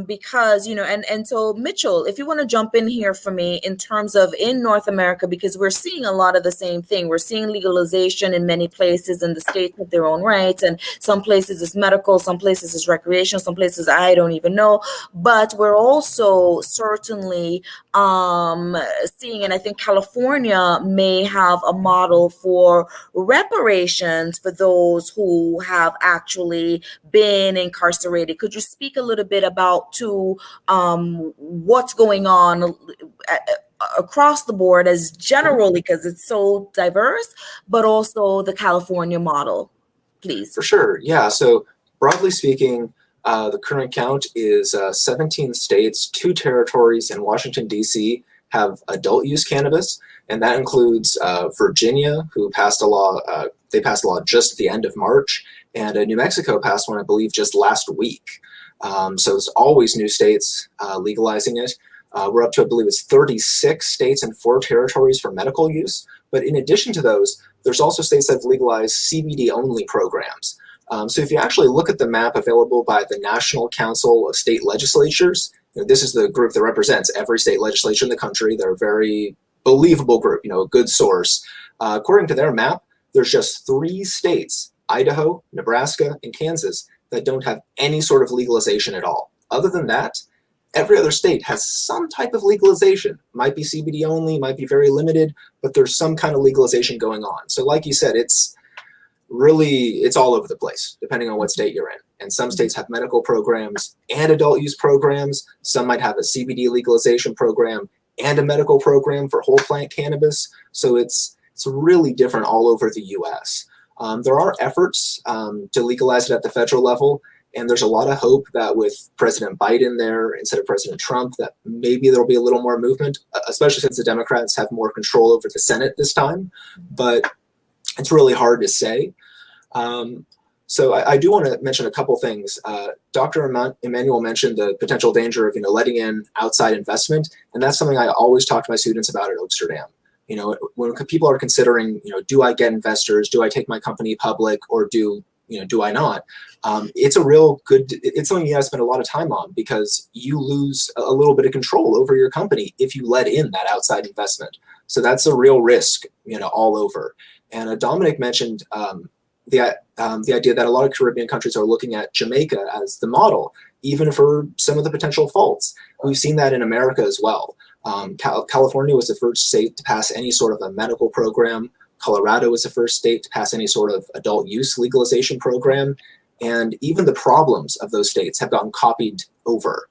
Because, and so Machel, if you want to jump in here for me in terms of in North America, because we're seeing a lot of the same thing. We're seeing legalization in many places, and the states have their own rights, and some places it's medical, some places it's recreational, some places I don't even know. But we're also certainly seeing, and I think California may have a model for reparations for those who have actually been incarcerated. Could you speak a little bit about what's going on across the board as generally, because it's so diverse, but also the California model, please? For sure. Yeah. So broadly speaking, the current count is 17 states, 2 territories, and Washington, D.C. have adult use cannabis. And that includes Virginia, who passed a law. They passed a law just at the end of March. And New Mexico passed one, I believe, just last week. So it's always new states legalizing it. We're up to, I believe it's 36 states and 4 territories for medical use. But in addition to those, there's also states that have legalized CBD-only programs. So if you actually look at the map available by the National Council of State Legislatures, this is the group that represents every state legislature in the country. They're a very believable group, a good source. According to their map, there's just 3 states, Idaho, Nebraska, and Kansas, that don't have any sort of legalization at all. Other than that, every other state has some type of legalization. Might be CBD only, might be very limited, but there's some kind of legalization going on. So like you said, it's all over the place, depending on what state you're in. And some states have medical programs and adult use programs. Some might have a CBD legalization program and a medical program for whole plant cannabis. So it's really different all over the US. There are efforts to legalize it at the federal level, and there's a lot of hope that with President Biden there instead of President Trump, that maybe there'll be a little more movement, especially since the Democrats have more control over the Senate this time. But it's really hard to say. So I do want to mention a couple things. Dr. Emanuel mentioned the potential danger of letting in outside investment, and that's something I always talk to my students about at Oaksterdam. When people are considering, do I get investors? Do I take my company public, or do I not? It's something you got to spend a lot of time on, because you lose a little bit of control over your company if you let in that outside investment. So that's a real risk, all over. And Dominic mentioned the idea that a lot of Caribbean countries are looking at Jamaica as the model, even for some of the potential faults. We've seen that in America as well. California was the first state to pass any sort of a medical program. Colorado was the first state to pass any sort of adult use legalization program. And even the problems of those states have gotten copied over.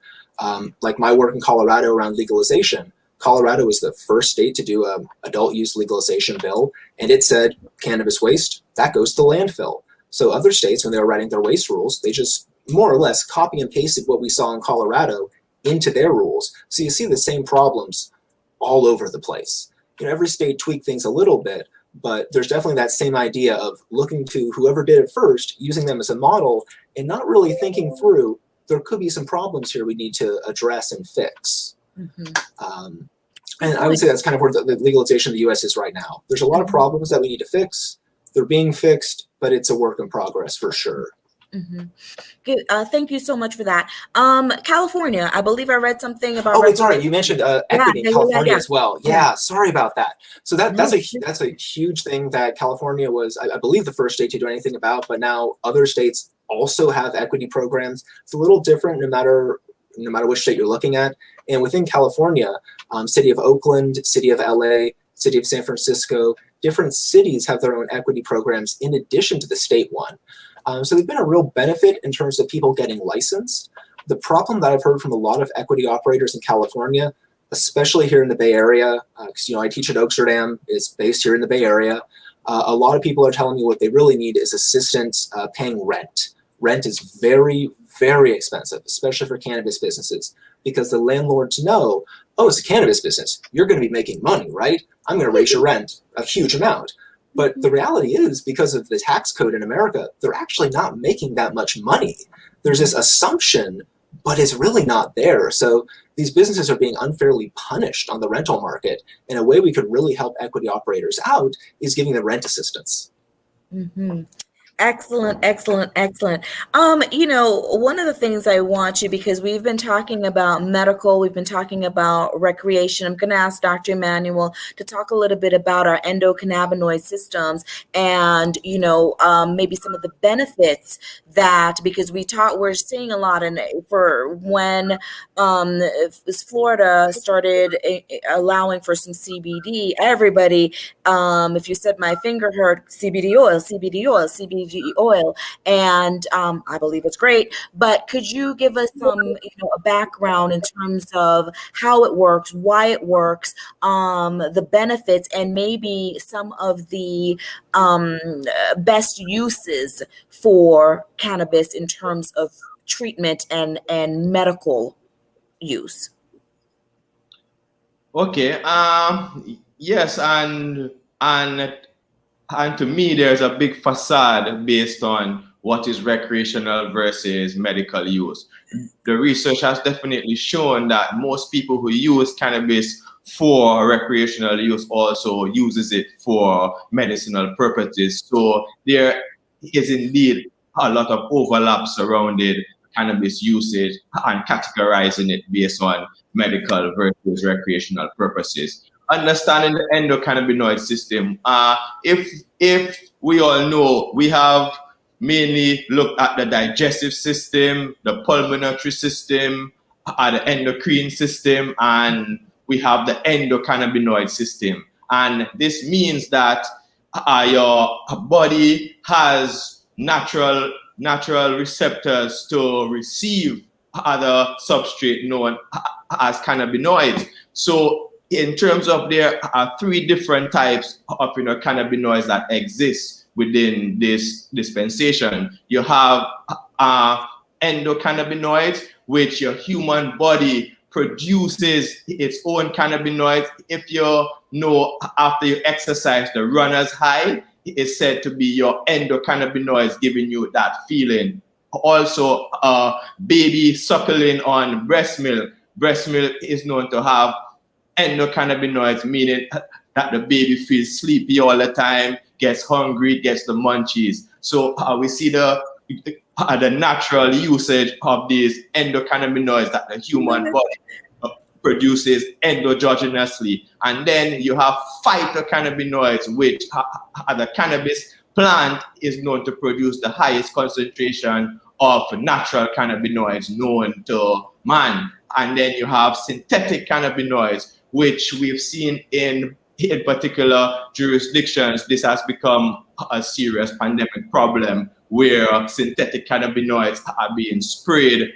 Like my work in Colorado around legalization, Colorado was the first state to do an adult use legalization bill, and it said cannabis waste, that goes to landfill. So other states, when they were writing their waste rules, they just more or less copy and pasted what we saw in Colorado into their rules. So you see the same problems all over the place. Every state tweaked things a little bit, but there's definitely that same idea of looking to whoever did it first, using them as a model, and not really thinking through, there could be some problems here we need to address and fix. And I would say that's kind of where the legalization of the U.S. is right now. There's a lot of problems that we need to fix. They're being fixed, but it's a work in progress for sure. Good. Thank you so much for that. California, I believe I read something about. Oh, wait, sorry. You mentioned equity in California as well. Yeah, sorry about that. So that's a huge thing that California was, I believe, the first state to do anything about. But now other states also have equity programs. It's a little different no matter which state you're looking at. And within California, city of Oakland, city of LA, city of San Francisco, different cities have their own equity programs in addition to the state one. So they've been a real benefit in terms of people getting licensed. The problem that I've heard from a lot of equity operators in California, especially here in the Bay Area, because I teach at Oaksterdam, is based here in the Bay Area. A lot of people are telling me what they really need is assistance paying rent. Rent is very, very expensive, especially for cannabis businesses, because the landlords know, oh, it's a cannabis business. You're going to be making money, right? I'm going to raise your rent a huge amount. But the reality is, because of the tax code in America, they're actually not making that much money. There's this assumption, but it's really not there. So these businesses are being unfairly punished on the rental market. And a way we could really help equity operators out is giving them rent assistance. Excellent, excellent, excellent. One of the things I want you, because we've been talking about medical, we've been talking about recreation. I'm going to ask Dr. Emanuel to talk a little bit about our endocannabinoid systems and, maybe some of the benefits that, because we're seeing a lot for when Florida started allowing for some CBD, everybody, if you said my finger hurt, CBD oil, and I believe it's great. But could you give us some, a background in terms of how it works, why it works, the benefits, and maybe some of the best uses for cannabis in terms of treatment and medical use? Okay. Yes, and to me, there's a big facade based on what is recreational versus medical use. The research has definitely shown that most people who use cannabis for recreational use also uses it for medicinal purposes. So there is indeed a lot of overlap surrounding cannabis usage and categorizing it based on medical versus recreational purposes. Understanding the endocannabinoid system. If we all know, we have mainly looked at the digestive system, the pulmonary system, the endocrine system, and we have the endocannabinoid system. And this means that your body has natural receptors to receive other substrate known as cannabinoids. So in terms of, there are three different types of cannabinoids that exist within this dispensation. You have endocannabinoids, which your human body produces its own cannabinoids. If you know, after you exercise, the runner's high is said to be your endocannabinoids giving you that feeling. Also, baby suckling on breast milk. Breast milk is known to have endocannabinoids, meaning that the baby feels sleepy all the time, gets hungry, gets the munchies. So we see the natural usage of these endocannabinoids that the human body produces endogenously. And then you have phytocannabinoids, which the cannabis plant is known to produce the highest concentration of natural cannabinoids known to man. And then you have synthetic cannabinoids, which we've seen in particular jurisdictions. This has become a serious pandemic problem where synthetic cannabinoids are being sprayed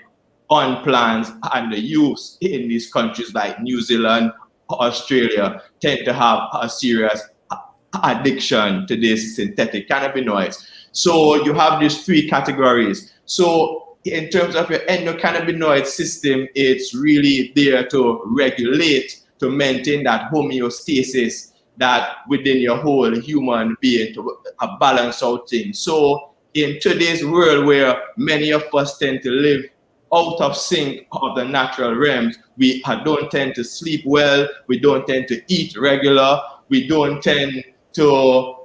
on plants, and the youth in these countries like New Zealand, Australia tend to have a serious addiction to these synthetic cannabinoids. So you have these three categories. So in terms of your endocannabinoid system, it's really there to regulate, to maintain that homeostasis that within your whole human being, to balance out things. So in today's world where many of us tend to live out of sync of the natural realms, we don't tend to sleep well, we don't tend to eat regular, we don't tend to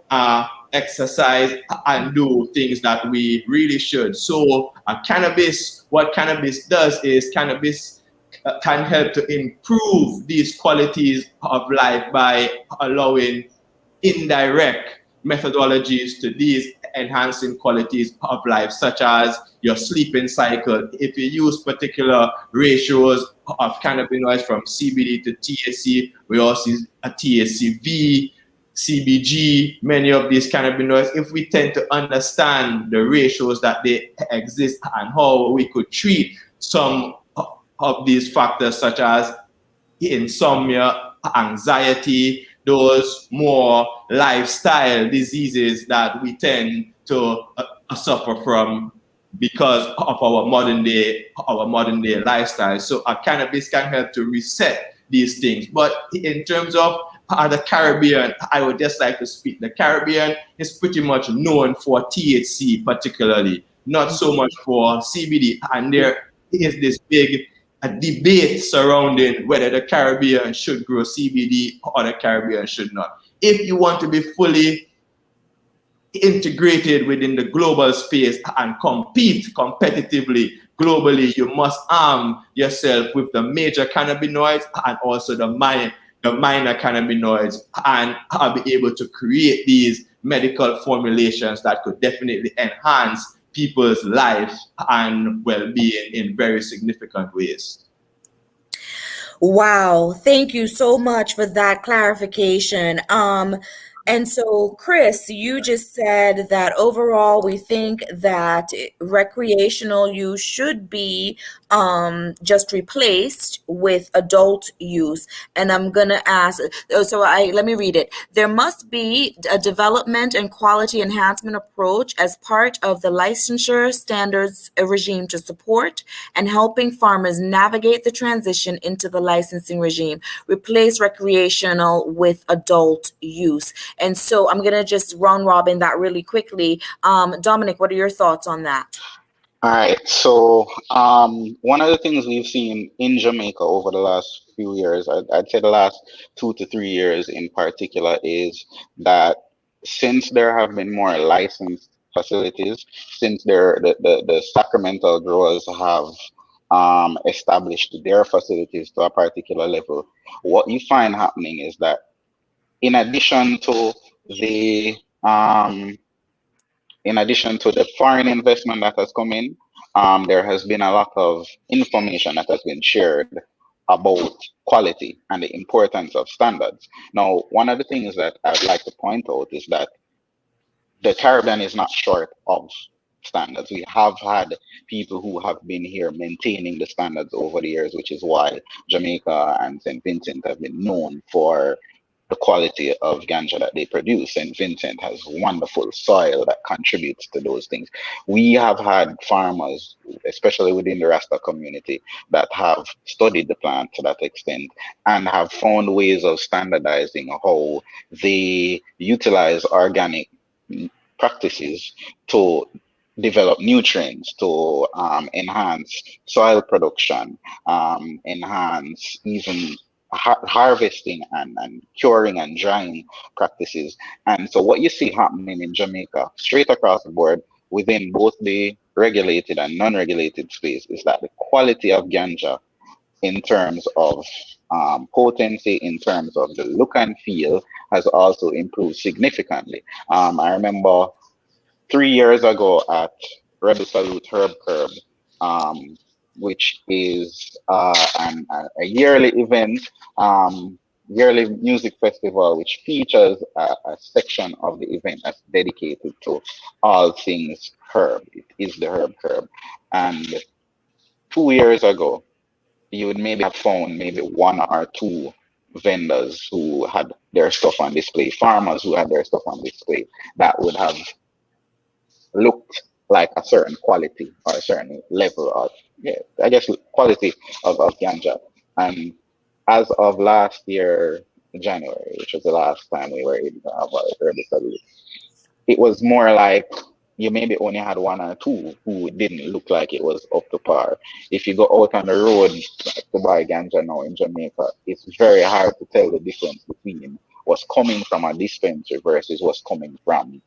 exercise and do things that we really should. So cannabis, what cannabis does is cannabis can help to improve these qualities of life by allowing indirect methodologies to these enhancing qualities of life, such as your sleeping cycle. If you use particular ratios of cannabinoids from CBD to THC, we also use a THCV, CBG, many of these cannabinoids. If we tend to understand the ratios that they exist and how we could treat some of these factors, such as insomnia, anxiety, those more lifestyle diseases that we tend to suffer from because of our modern day lifestyle. So cannabis can help to reset these things. But in terms of the Caribbean, I would just like to speak. The Caribbean is pretty much known for THC particularly, not so much for CBD. And there is this big debate surrounding whether the Caribbean should grow CBD or the Caribbean should not. If you want to be fully integrated within the global space and compete competitively globally, you must arm yourself with the major cannabinoids and also the minor cannabinoids, and be able to create these medical formulations that could definitely enhance people's life and well-being in very significant ways. Wow, thank you so much for that clarification. And so, Chris, you just said that overall we think that recreational use should be just replaced with adult use. And I'm gonna ask, let me read it. There must be a development and quality enhancement approach as part of the licensure standards regime to support and helping farmers navigate the transition into the licensing regime. Replace recreational with adult use. And so I'm going to just round robin that really quickly. Dominic, what are your thoughts on that? All right. So one of the things we've seen in Jamaica over the last few years, I'd say the last 2 to 3 years in particular, is that since there have been more licensed facilities, since the Sacramental growers have established their facilities to a particular level, what you find happening is that in addition to the foreign investment that has come in, there has been a lot of information that has been shared about quality and the importance of standards. Now, one of the things that I'd like to point out is that the Caribbean is not short of standards. We have had people who have been here maintaining the standards over the years, which is why Jamaica and St. Vincent have been known for the quality of ganja that they produce. St. Vincent has wonderful soil that contributes to those things. We have had farmers, especially within the Rasta community, that have studied the plant to that extent and have found ways of standardizing how they utilize organic practices to develop nutrients, to enhance soil production, enhance even harvesting and curing and drying practices. And so what you see happening in Jamaica, straight across the board, within both the regulated and non-regulated space, is that the quality of ganja in terms of potency, in terms of the look and feel, has also improved significantly. I remember 3 years ago at Rebel Salute Herb Curb, which is a yearly event, yearly music festival, which features a section of the event that's dedicated to all things herb. It is the Herb Curb. And 2 years ago, you would maybe have found maybe 1 or 2 vendors who had their stuff on display, farmers who had their stuff on display, that would have looked like a certain quality or a certain level of, yeah, I guess quality of ganja. And as of last year, January, which was the last time we were able to have our herbicide, it was more like you maybe only had one or two who didn't look like it was up to par. If you go out on the road like, to buy ganja now in Jamaica, it's very hard to tell the difference between what's coming from a dispensary versus what's coming from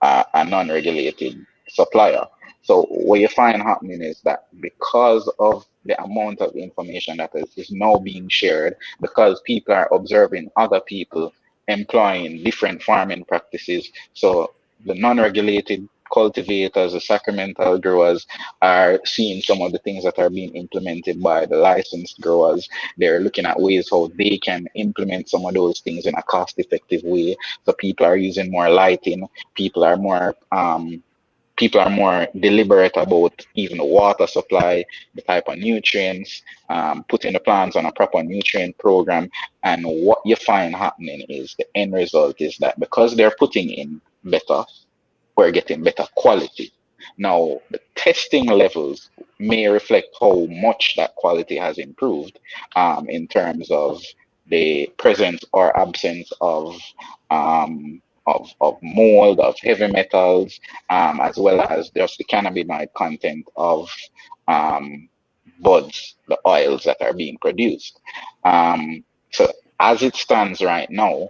a non-regulated supplier. So what you find happening is that because of the amount of information that is now being shared, because people are observing other people employing different farming practices, so the non-regulated cultivators, the Sacramental growers are seeing some of the things that are being implemented by the licensed growers. They're looking at ways how they can implement some of those things in a cost-effective way. So people are using more lighting, people are more deliberate about even the water supply, the type of nutrients, putting the plants on a proper nutrient program. And what you find happening is the end result is that because they're putting in better, we're getting better quality. Now, the testing levels may reflect how much that quality has improved in terms of the presence or absence of mold, of heavy metals, as well as just the cannabinoid content of buds, the oils that are being produced. So as it stands right now,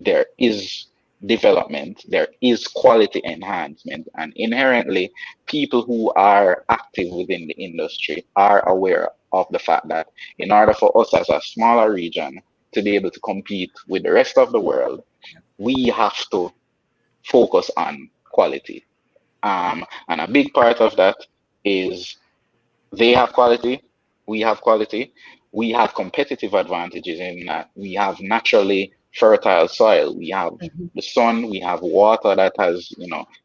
there is development, there is quality enhancement, and inherently, people who are active within the industry are aware of the fact that in order for us as a smaller region to be able to compete with the rest of the world, we have to focus on quality. And a big part of that is they have quality, we have quality, we have competitive advantages in that we have naturally fertile soil, we have the sun, we have water that has,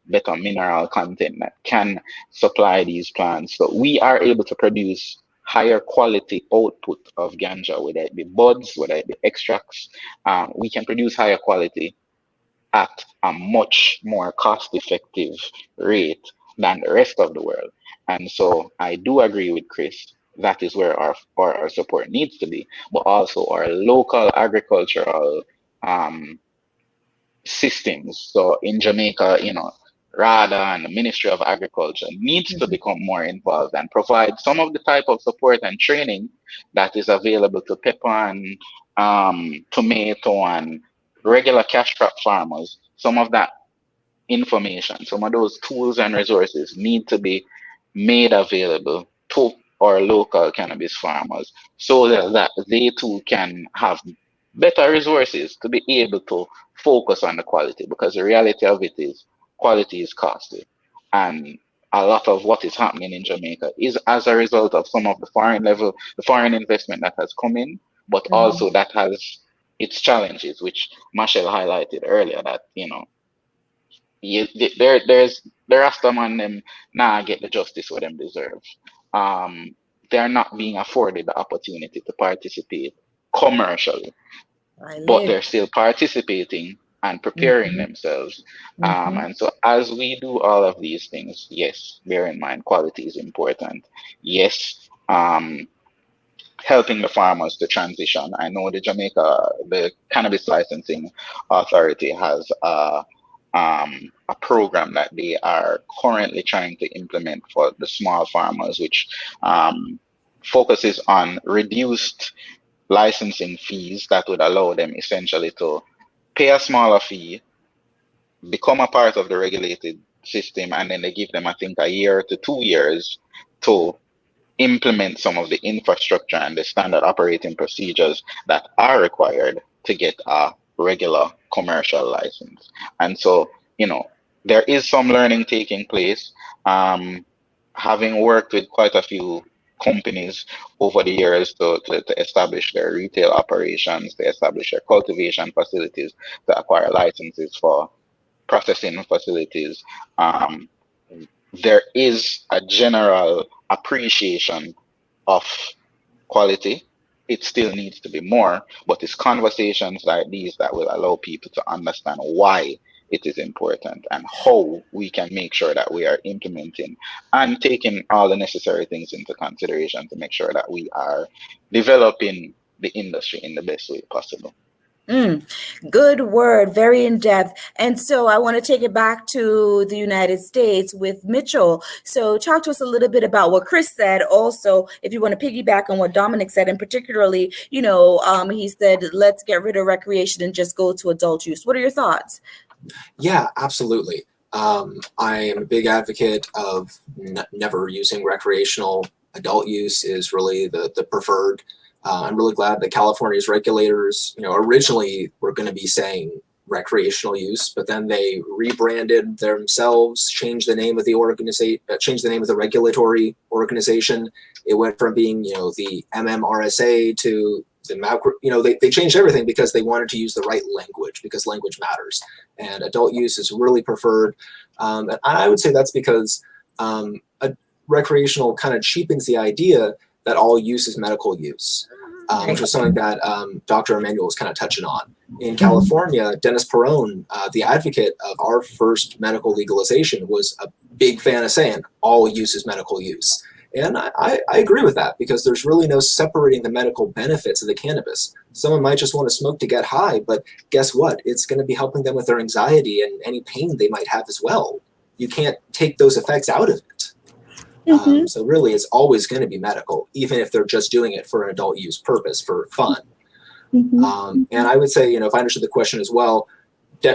better mineral content that can supply these plants. So we are able to produce higher quality output of ganja, whether it be buds, whether it be extracts. We can produce higher quality at a much more cost-effective rate than the rest of the world. And so I do agree with Chris. That is where our support needs to be, but also our local agricultural systems. So in Jamaica, RADA and the Ministry of Agriculture needs to become more involved and provide some of the type of support and training that is available to pepper and tomato and regular cash crop farmers. Some of that information, some of those tools and resources need to be made available to our local cannabis farmers so that they too can have better resources to be able to focus on the quality, because the reality of it is quality is costly. And a lot of what is happening in Jamaica is as a result of some of the foreign investment that has come in, but also that has its challenges, which Machel highlighted earlier, that, there's the Rastaman them now get the justice what them deserve. They're not being afforded the opportunity to participate commercially, but they're still participating and preparing themselves. And so as we do all of these things, yes, bear in mind quality is important. Yes, helping the farmers to transition. I know the Cannabis Licensing Authority has a program that they are currently trying to implement for the small farmers, which focuses on reduced licensing fees that would allow them essentially to pay a smaller fee, become a part of the regulated system, and then they give them, I think, a year to 2 years to implement some of the infrastructure and the standard operating procedures that are required to get a regular commercial license. And so, there is some learning taking place. Having worked with quite a few companies over the years to establish their retail operations, to establish their cultivation facilities, to acquire licenses for processing facilities, there is a general appreciation of quality. It still needs to be more, but it's conversations like these that will allow people to understand why it is important, and how we can make sure that we are implementing and taking all the necessary things into consideration to make sure that we are developing the industry in the best way possible. Good word, very in depth. And so I want to take it back to the United States with Machel. So talk to us a little bit about what Chris said. Also, if you want to piggyback on what Dominic said, and particularly, he said, let's get rid of recreation and just go to adult use. What are your thoughts? Yeah, absolutely. I am a big advocate of never using recreational. Adult use is really the preferred. I'm really glad that California's regulators, originally were going to be saying recreational use, but then they rebranded themselves, changed the name of the organization, changed the name of the regulatory organization. It went from being, the MMRSA to the they changed everything because they wanted to use the right language, because language matters. And adult use is really preferred. And I would say that's because a recreational kind of cheapens the idea that all use is medical use, which was something that Dr. Emanuel was kind of touching on. In California, Dennis Perrone, the advocate of our first medical legalization, was a big fan of saying all use is medical use. And I agree with that, because there's really no separating the medical benefits of the cannabis. Someone might just want to smoke to get high, but guess what? It's going to be helping them with their anxiety and any pain they might have as well. You can't take those effects out of it. So really, it's always going to be medical, even if they're just doing it for an adult use purpose, for fun. And I would say, if I understood the question as well,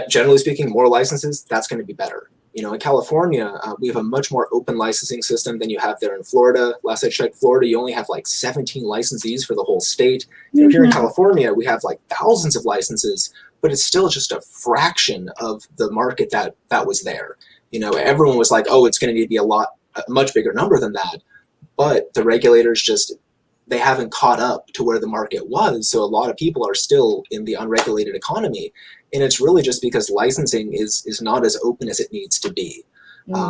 generally speaking, more licenses, that's going to be better. In California, we have a much more open licensing system than you have there in Florida. Last I checked, Florida, you only have like 17 licensees for the whole state. Here in California, we have like thousands of licenses, but it's still just a fraction of the market that was there. Everyone was like, oh, it's going to need to be a much bigger number than that, but the regulators they haven't caught up to where the market was. So a lot of people are still in the unregulated economy, and it's really just because licensing is not as open as it needs to be.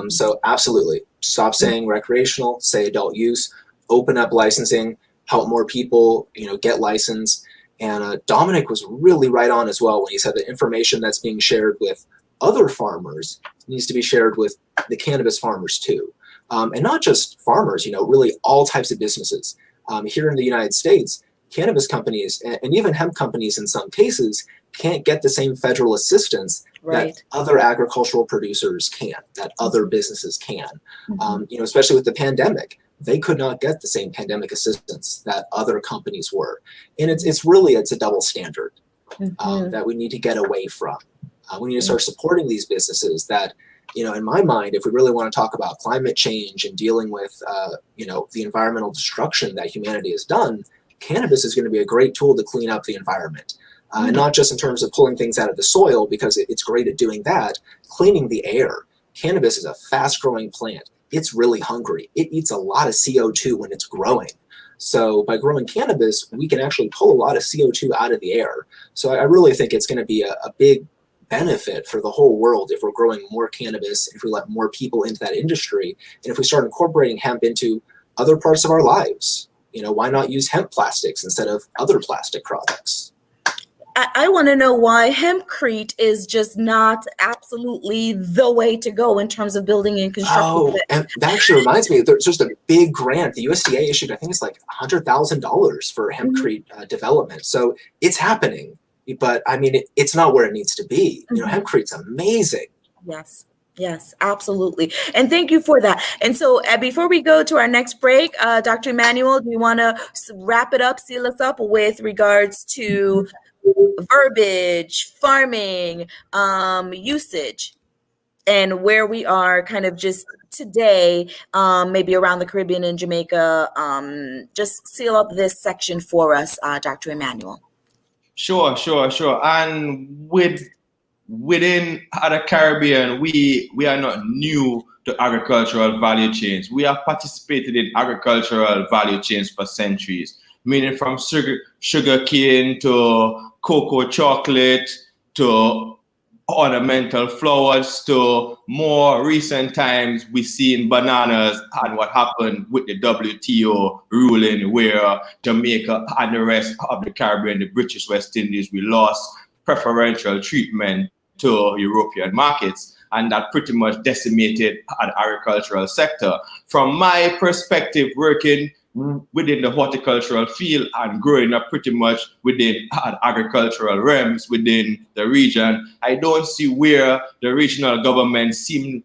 So absolutely, stop saying recreational, say adult use, open up licensing, help more people, get licensed. And Dominic was really right on as well when he said the information that's being shared with other farmers needs to be shared with the cannabis farmers too. And not just farmers, really all types of businesses. Here in the United States, cannabis companies and even hemp companies in some cases can't get the same federal assistance that other agricultural producers can, that other businesses can. Especially with the pandemic, they could not get the same pandemic assistance that other companies were. And it's a double standard that we need to get away from. We need to start supporting these businesses that, in my mind, if we really want to talk about climate change and dealing with, the environmental destruction that humanity has done, cannabis is going to be a great tool to clean up the environment. And not just in terms of pulling things out of the soil, because it's great at doing that, cleaning the air. Cannabis is a fast-growing plant. It's really hungry. It eats a lot of CO2 when it's growing. So by growing cannabis, we can actually pull a lot of CO2 out of the air. So I really think it's going to be a big benefit for the whole world if we're growing more cannabis, if we let more people into that industry, and if we start incorporating hemp into other parts of our lives. Why not use hemp plastics instead of other plastic products? I want to know why hempcrete is just not absolutely the way to go in terms of building and constructing. Oh, and that actually reminds me, there's just a big grant. The USDA issued, I think it's like $100,000 for hempcrete development. So it's happening, but I mean, it's not where it needs to be. Hempcrete's amazing. Yes, absolutely. And thank you for that. And so before we go to our next break, Dr. Emanuel, do you want to wrap it up, seal us up with regards to verbiage, farming, usage, and where we are kind of just today, maybe around the Caribbean and Jamaica? Just seal up this section for us, Dr. Emanuel. Sure. And within the Caribbean, we are not new to agricultural value chains. We have participated in agricultural value chains for centuries, meaning from sugar cane to cocoa chocolate to ornamental flowers to more recent times we see in bananas and what happened with the WTO ruling where Jamaica and the rest of the Caribbean, the British West Indies, we lost preferential treatment to European markets, and that pretty much decimated the agricultural sector. From my perspective, working within the horticultural field and growing up pretty much within agricultural realms within the region, I don't see where the regional government seem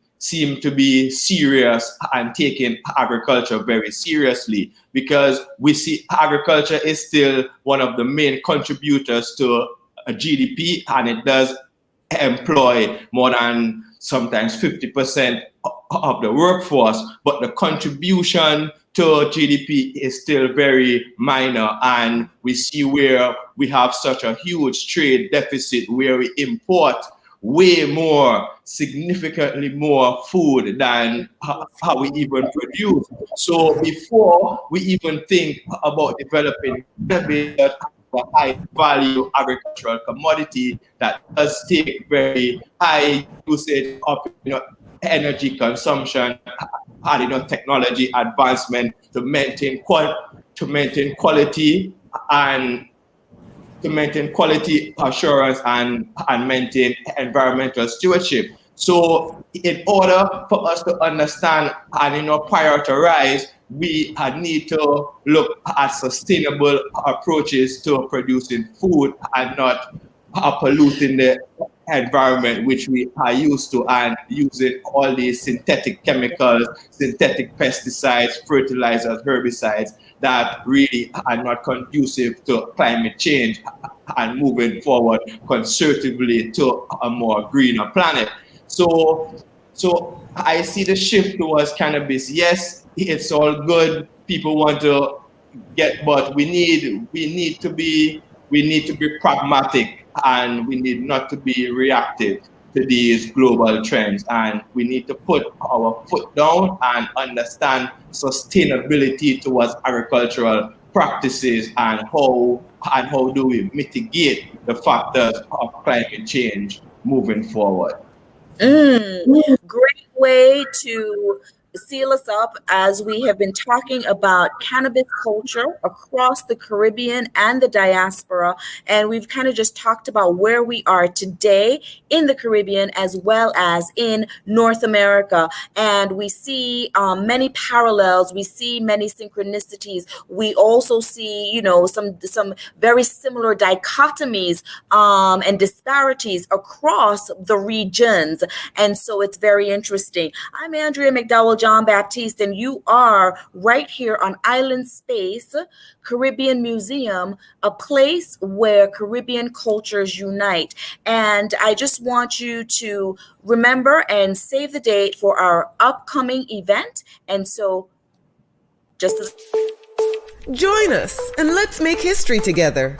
to be serious and taking agriculture very seriously, because we see agriculture is still one of the main contributors to a GDP, and it does employ more than sometimes 50% of the workforce, but the contribution to GDP is still very minor, and we see where we have such a huge trade deficit where we import way more, significantly more food than how we even produce. So before we even think about developing a high value agricultural commodity that does take very high usage of energy consumption and technology advancement to maintain quality and to maintain quality assurance and maintain environmental stewardship. So in order for us to understand and prioritize, we need to look at sustainable approaches to producing food and not polluting the environment, which we are used to, and using all these synthetic chemicals, synthetic pesticides, fertilizers, herbicides that really are not conducive to climate change and moving forward concertatively to a more greener planet. So I see the shift towards cannabis. Yes, it's all good. People want to get, but we need to be pragmatic, and we need not to be reactive to these global trends, and we need to put our foot down and understand sustainability towards agricultural practices and how do we mitigate the factors of climate change moving forward. Great way to seal us up as we have been talking about cannabis culture across the Caribbean and the diaspora. And we've kind of just talked about where we are today in the Caribbean as well as in North America. And we see many parallels. We see many synchronicities. We also see, some very similar dichotomies and disparities across the regions. And so it's very interesting. I'm Andrea McDowell, JohnBaptiste, and you are right here on Island Space, Caribbean Museum, a place where Caribbean cultures unite. And I just want you to remember and save the date for our upcoming event. And so join us and let's make history together.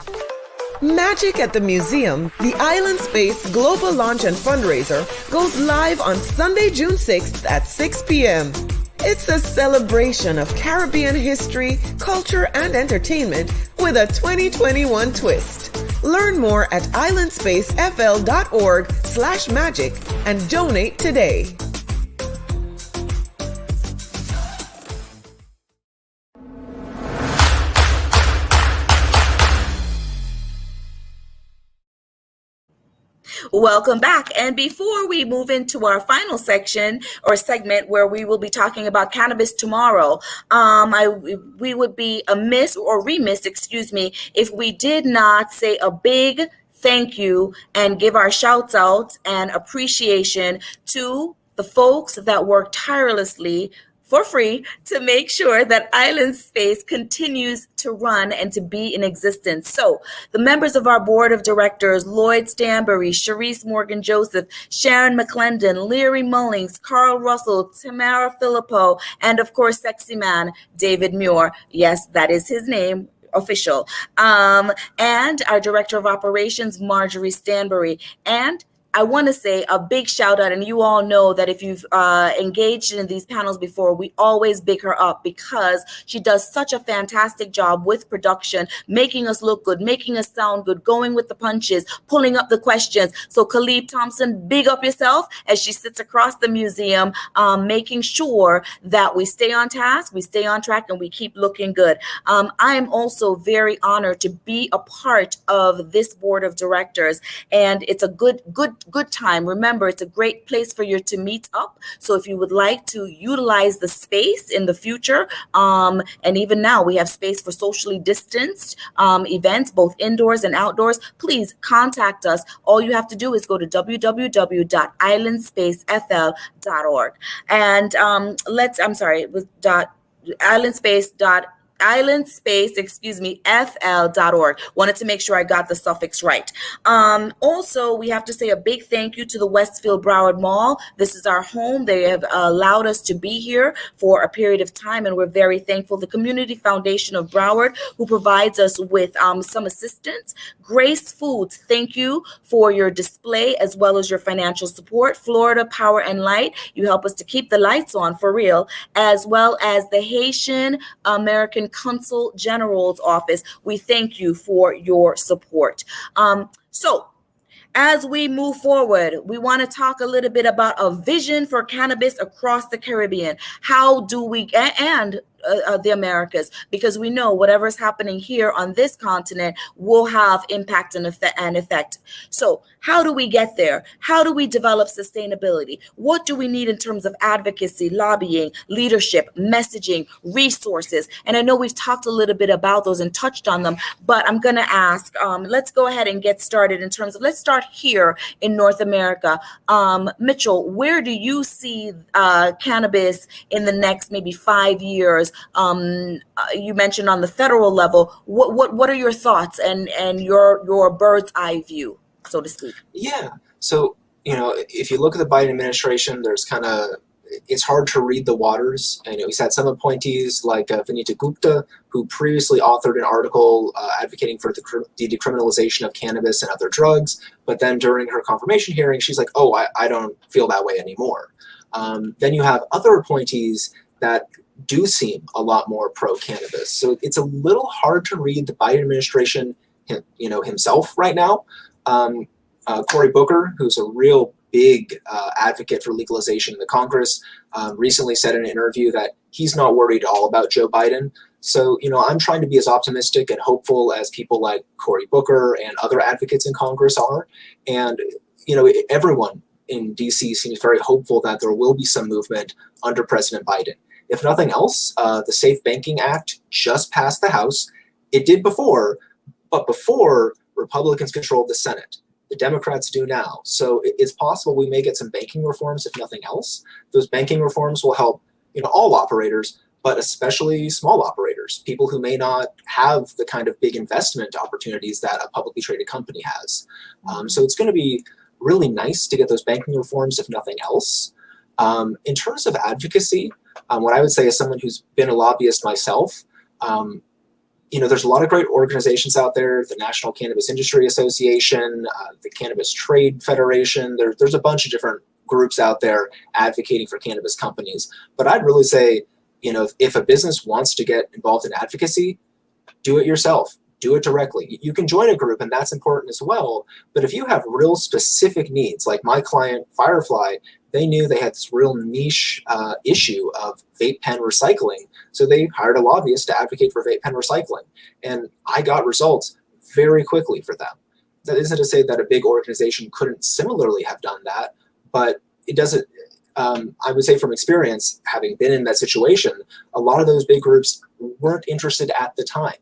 Magic at the Museum, the Island Space Global Launch and Fundraiser, goes live on Sunday, June 6th at 6 p.m. It's a celebration of Caribbean history, culture, and entertainment with a 2021 twist. Learn more at islandspacefl.org/magic and donate today. Welcome back. And before we move into our final section or segment where we will be talking about cannabis tomorrow, we would be remiss if we did not say a big thank you and give our shouts out and appreciation to the folks that work tirelessly for free to make sure that Island Space continues to run and to be in existence. So the members of our board of directors, Lloyd Stanbury, Sharice Morgan-Joseph, Sharon McClendon, Leary Mullings, Carl Russell, Tamara Filippo, and of course, sexy man, David Muir. Yes, that is his name. Official. And our director of operations, Marjorie Stanbury. And I want to say a big shout out, and you all know that if you've engaged in these panels before, we always big her up because she does such a fantastic job with production, making us look good, making us sound good, going with the punches, pulling up the questions. So Khalib Thompson, big up yourself as she sits across the museum, making sure that we stay on task, we stay on track, and we keep looking good. I am also very honored to be a part of this board of directors, and it's a good good time. Remember, it's a great place for you to meet up. So if you would like to utilize the space in the future, and even now we have space for socially distanced events, both indoors and outdoors, please contact us. All you have to do is go to www.islandsspacefl.org. And it was islandspace.fl.org. Wanted to make sure I got the suffix right. Also, we have to say a big thank you to the Westfield Broward Mall. This is our home. They have allowed us to be here for a period of time, and we're very thankful. The Community Foundation of Broward, who provides us with some assistance. Grace Foods, thank you for your display as well as your financial support. Florida Power and Light, you help us to keep the lights on for real, as well as the Haitian American Consul General's Office. We thank you for your support. So as we move forward, we want to talk a little bit about a vision for cannabis across the Caribbean. How do we, and the Americas, because we know whatever is happening here on this continent will have impact and effect. So how do we get there? How do we develop sustainability? What do we need in terms of advocacy, lobbying, leadership, messaging, resources? And I know we've talked a little bit about those and touched on them, but I'm going to ask, let's go ahead and get started in terms of, let's start here in North America. Machel, where do you see cannabis in the next maybe 5 years? You mentioned on the federal level. What are your thoughts and your bird's eye view, so to speak? Yeah. So, if you look at the Biden administration, it's hard to read the waters. And he's had some appointees like Vinita Gupta, who previously authored an article advocating for the decriminalization of cannabis and other drugs. But then during her confirmation hearing, she's like, oh, I don't feel that way anymore. Then you have other appointees that do seem a lot more pro-cannabis. So it's a little hard to read the Biden administration, himself right now. Cory Booker, who's a real big advocate for legalization in the Congress, recently said in an interview that he's not worried at all about Joe Biden. So, I'm trying to be as optimistic and hopeful as people like Cory Booker and other advocates in Congress are. And, everyone in DC seems very hopeful that there will be some movement under President Biden. If nothing else, the Safe Banking Act just passed the House. It did before, but before Republicans controlled the Senate. The Democrats do now. So it's possible we may get some banking reforms, if nothing else. Those banking reforms will help, all operators, but especially small operators, people who may not have the kind of big investment opportunities that a publicly traded company has. So it's going to be really nice to get those banking reforms, if nothing else. In terms of advocacy, what I would say as someone who's been a lobbyist myself, there's a lot of great organizations out there, the National Cannabis Industry Association, the Cannabis Trade Federation. There's a bunch of different groups out there advocating for cannabis companies. But I'd really say, if a business wants to get involved in advocacy, do it yourself. Do it directly. You can join a group, and that's important as well. But if you have real specific needs, like my client, Firefly, they knew they had this real niche issue of vape pen recycling. So they hired a lobbyist to advocate for vape pen recycling. And I got results very quickly for them. That isn't to say that a big organization couldn't similarly have done that, but it doesn't. I would say from experience, having been in that situation, a lot of those big groups weren't interested at the time.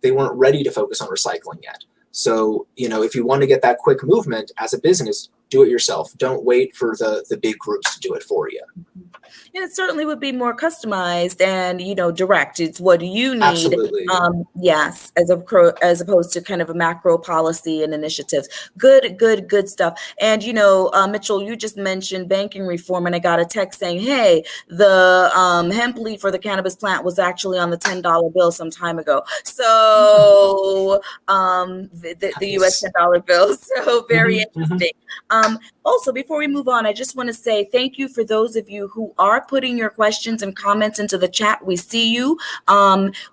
They weren't ready to focus on recycling yet. So, if you want to get that quick movement as a business, do it yourself. Don't wait for the big groups to do it for you. And it certainly would be more customized and, direct. It's what you need. Absolutely. Yes, as opposed to kind of a macro policy and initiatives. Good stuff. And, Machel, you just mentioned banking reform, and I got a text saying, hey, the hemp leaf for the cannabis plant was actually on the $10 bill some time ago. So the US $10 bill. So very interesting. Also, before we move on, I just want to say thank you for those of you who are putting your questions and comments into the chat. We see you.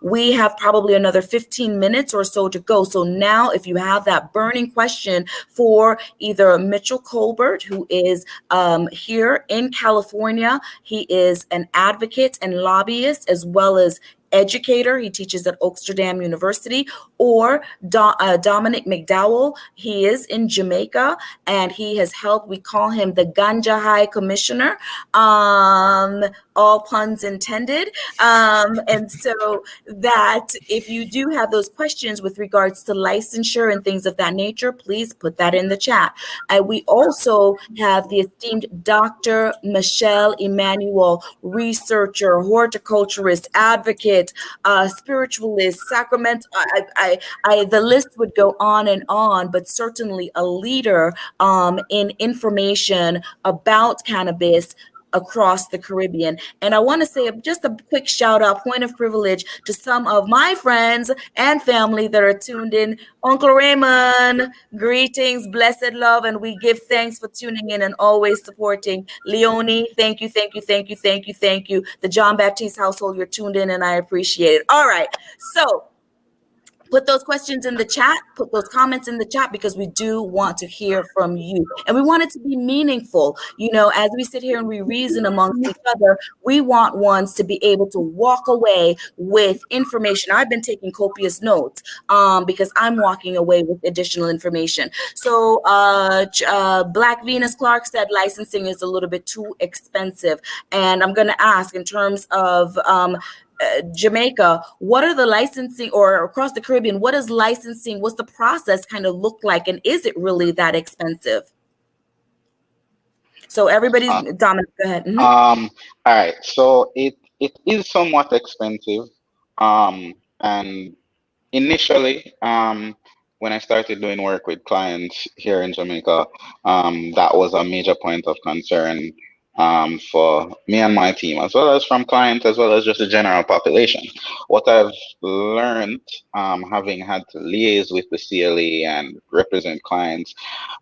We have probably another 15 minutes or so to go. So now if you have that burning question for either Machel Colbert, who is here in California, he is an advocate and lobbyist, as well as educator. He teaches at Oaksterdam University. Or Dominic McDowell. He is in Jamaica, and he has helped. We call him the Ganja High Commissioner. All puns intended. And so that if you do have those questions with regards to licensure and things of that nature, please put that in the chat. And we also have the esteemed Dr. Machel Emanuel, researcher, horticulturist, advocate, spiritualist, Sacramental. The list would go on, but certainly a leader in information about cannabis across the Caribbean. And I want to say just a quick shout out, point of privilege, to some of my friends and family that are tuned in. Uncle Raymond, greetings, blessed love, and we give thanks for tuning in and always supporting. Leonie, thank you. The JohnBaptiste household, you're tuned in and I appreciate it. All right, so put those questions in the chat, put those comments in the chat, because we do want to hear from you. And we want it to be meaningful. You know, as we sit here and we reason amongst each other, we want ones to be able to walk away with information. I've been taking copious notes because I'm walking away with additional information. So Black Venus Clark said licensing is a little bit too expensive. And I'm going to ask, in terms of Jamaica, what are the licensing, or across the Caribbean, what is licensing? What's the process kind of look like? And is it really that expensive? So everybody's, Dominic, go ahead. Mm-hmm. All right. So it is somewhat expensive. And initially, when I started doing work with clients here in Jamaica, that was a major point of concern for me and my team, as well as from clients, as well as just the general population. What I've learned, having had to liaise with the CLA and represent clients,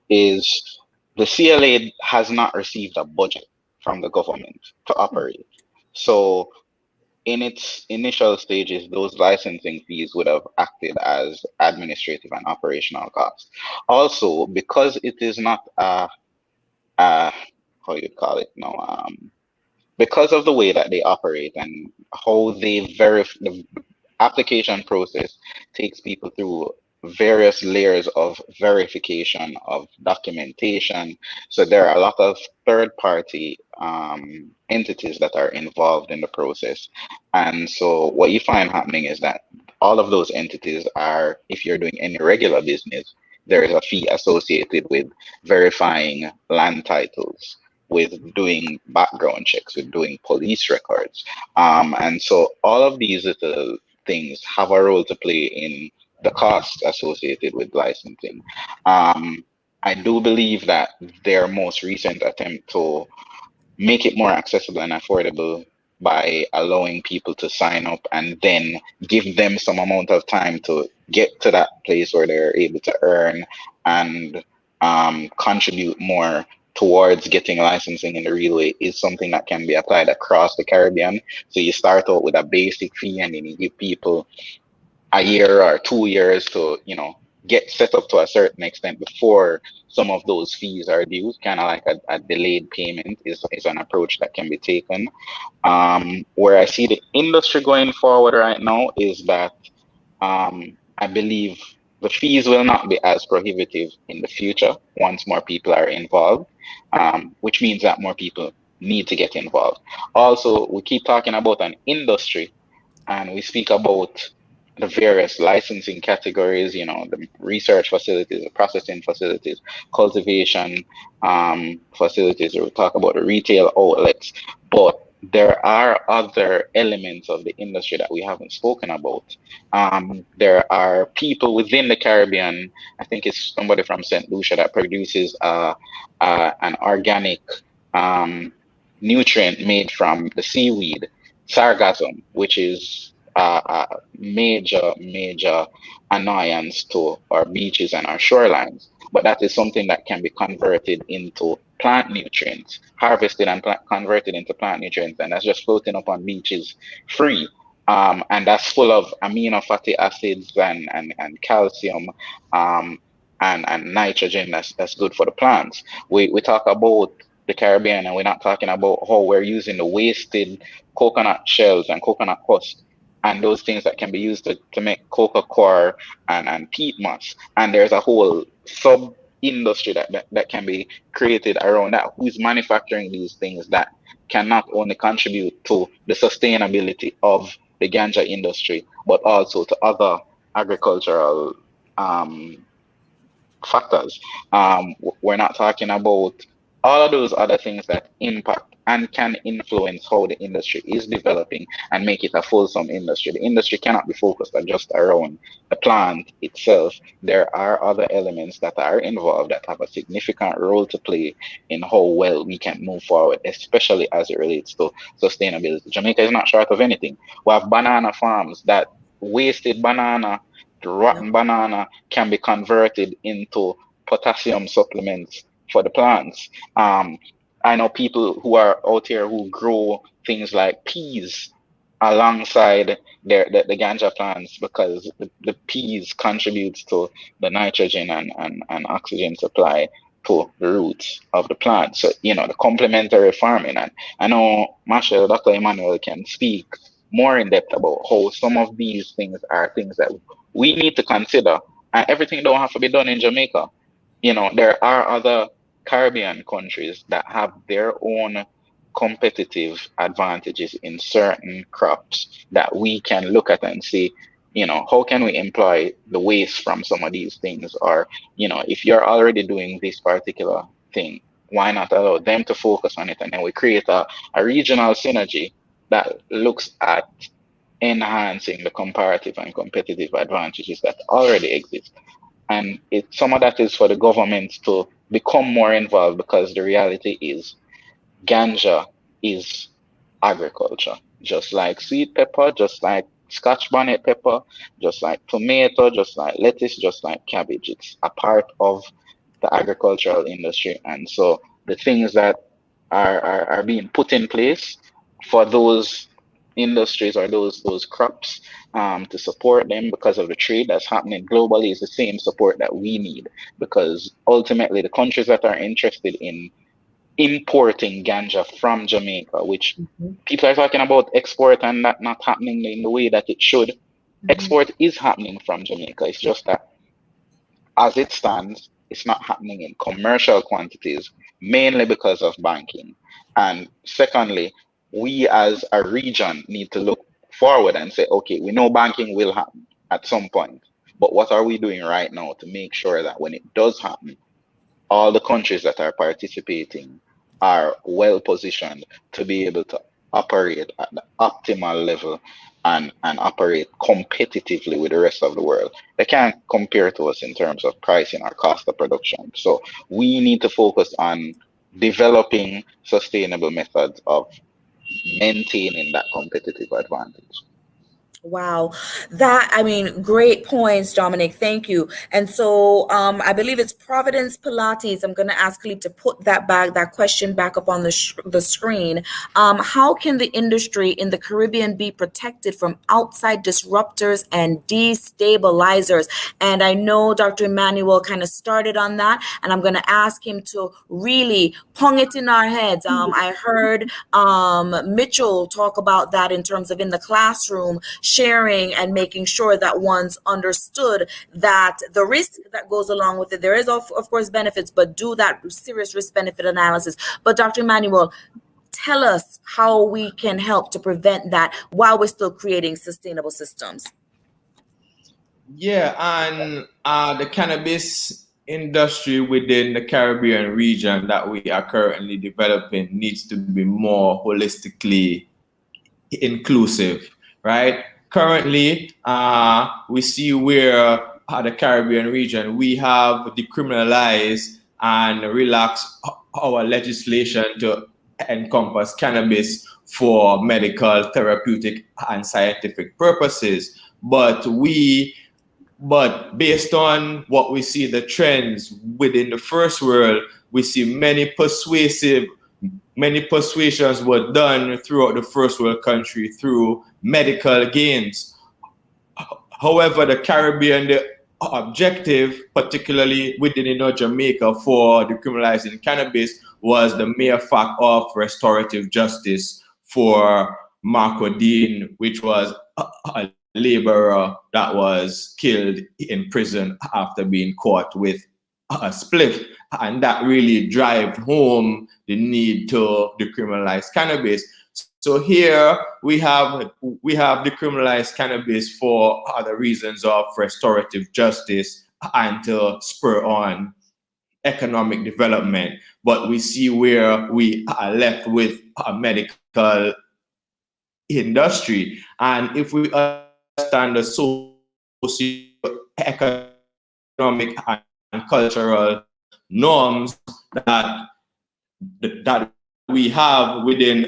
is the CLA has not received a budget from the government to operate. So in its initial stages, those licensing fees would have acted as administrative and operational costs. Also, because it is not how you call it now, because of the way that they operate and how they verify, the application process takes people through various layers of verification of documentation. So there are a lot of third-party entities that are involved in the process. And so what you find happening is that all of those entities are, if you're doing any regular business, there is a fee associated with verifying land titles, with doing background checks, with doing police records. And so all of these little things have a role to play in the costs associated with licensing. I do believe that their most recent attempt to make it more accessible and affordable by allowing people to sign up and then give them some amount of time to get to that place where they're able to earn and contribute more towards getting licensing in the real way is something that can be applied across the Caribbean. So you start out with a basic fee and then you give people a year or 2 years to, you know, get set up to a certain extent before some of those fees are due. Kind of like a delayed payment is an approach that can be taken. Where I see the industry going forward right now is that I believe the fees will not be as prohibitive in the future once more people are involved, which means that more people need to get involved. Also, we keep talking about an industry and we speak about the various licensing categories, you know, the research facilities, the processing facilities, cultivation facilities, we talk about the retail outlets, but there are other elements of the industry that we haven't spoken about. There are people within the Caribbean, I think it's somebody from St. Lucia that produces an organic nutrient made from the seaweed, sargassum, which is a major annoyance to our beaches and our shorelines. But that is something that can be converted into plant nutrients, harvested and converted into plant nutrients, and that's just floating up on beaches free. And that's full of amino fatty acids and calcium and nitrogen that's good for the plants. We talk about the Caribbean and we're not talking about how we're using the wasted coconut shells and coconut husk and those things that can be used to make coca coir and peat moss. And there's a whole sub industry that can be created around that, who's manufacturing these things that can not only contribute to the sustainability of the ganja industry, but also to other agricultural factors. We're not talking about all of those other things that impact and can influence how the industry is developing and make it a fulsome industry. The industry cannot be focused on just around the plant itself. There are other elements that are involved that have a significant role to play in how well we can move forward, especially as it relates to sustainability. Jamaica is not short of anything. We have banana farms that wasted banana, the rotten banana can be converted into potassium supplements for the plants. I know people who are out here who grow things like peas alongside the ganja plants, because the peas contributes to the nitrogen and oxygen supply to the roots of the plant. So, the complementary farming. And I know Machel, Dr. Emanuel can speak more in depth about how some of these things are things that we need to consider. And everything don't have to be done in Jamaica. There are other Caribbean countries that have their own competitive advantages in certain crops that we can look at and see, how can we employ the waste from some of these things? Or, if you're already doing this particular thing, why not allow them to focus on it? And then we create a regional synergy that looks at enhancing the comparative and competitive advantages that already exist. And some of that is for the government to become more involved, because the reality is ganja is agriculture, just like sweet pepper, just like Scotch bonnet pepper, just like tomato, just like lettuce, just like cabbage. It's a part of the agricultural industry. And so the things that are being put in place for those industries or those crops to support them because of the trade that's happening globally is the same support that we need, because ultimately the countries that are interested in importing ganja from Jamaica, which people are talking about export and that not happening in the way that it should. Export is happening from Jamaica. It's just that as it stands, it's not happening in commercial quantities, mainly because of banking. And secondly, we as a region need to look forward and say, okay, we know banking will happen at some point, but what are we doing right now to make sure that when it does happen, all the countries that are participating are well positioned to be able to operate at the optimal level and operate competitively with the rest of the world. They can't compare to us in terms of pricing or cost of production. So we need to focus on developing sustainable methods of maintaining that competitive advantage. Wow. Great points, Dominic. Thank you. And so I believe it's Providence Pilates. I'm going to ask Lee to put that question back up on the screen. How can the industry in the Caribbean be protected from outside disruptors and destabilizers? And I know Dr. Emanuel kind of started on that, and I'm going to ask him to really pong it in our heads. I heard Machel talk about that in terms of in the classroom, sharing and making sure that one's understood that the risk that goes along with it, there is of course benefits, but do that serious risk benefit analysis. But Dr. Emanuel, tell us how we can help to prevent that while we're still creating sustainable systems. Yeah, and the cannabis industry within the Caribbean region that we are currently developing needs to be more holistically inclusive, right? Currently, we see where the Caribbean region, we have decriminalized and relaxed our legislation to encompass cannabis for medical, therapeutic, and scientific purposes. But based on what we see, the trends within the first world, we see many persuasions were done throughout the first world country through medical gains. However, the Caribbean, the objective, particularly within Jamaica for decriminalizing cannabis, was the mere fact of restorative justice for Marco Dean, which was a laborer that was killed in prison after being caught with a spliff. And that really drive home the need to decriminalize cannabis. So here we have decriminalized cannabis for other reasons of restorative justice and to spur on economic development. But we see where we are left with a medical industry. And if we understand the socio-economic and cultural norms that we have within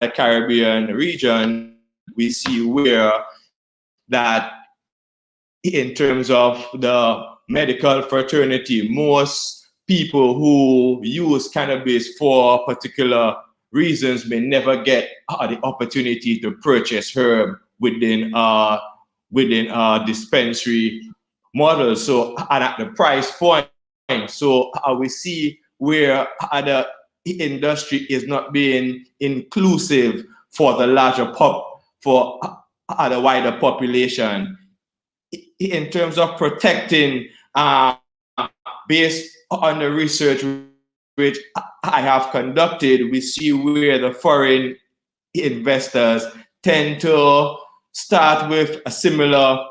the Caribbean region, we see where that in terms of the medical fraternity, most people who use cannabis for particular reasons may never get the opportunity to purchase herb within a dispensary model. So and at the price point, so we see where the industry is not being inclusive for the larger for the wider population. In terms of protecting, based on the research which I have conducted, we see where the foreign investors tend to start with a similar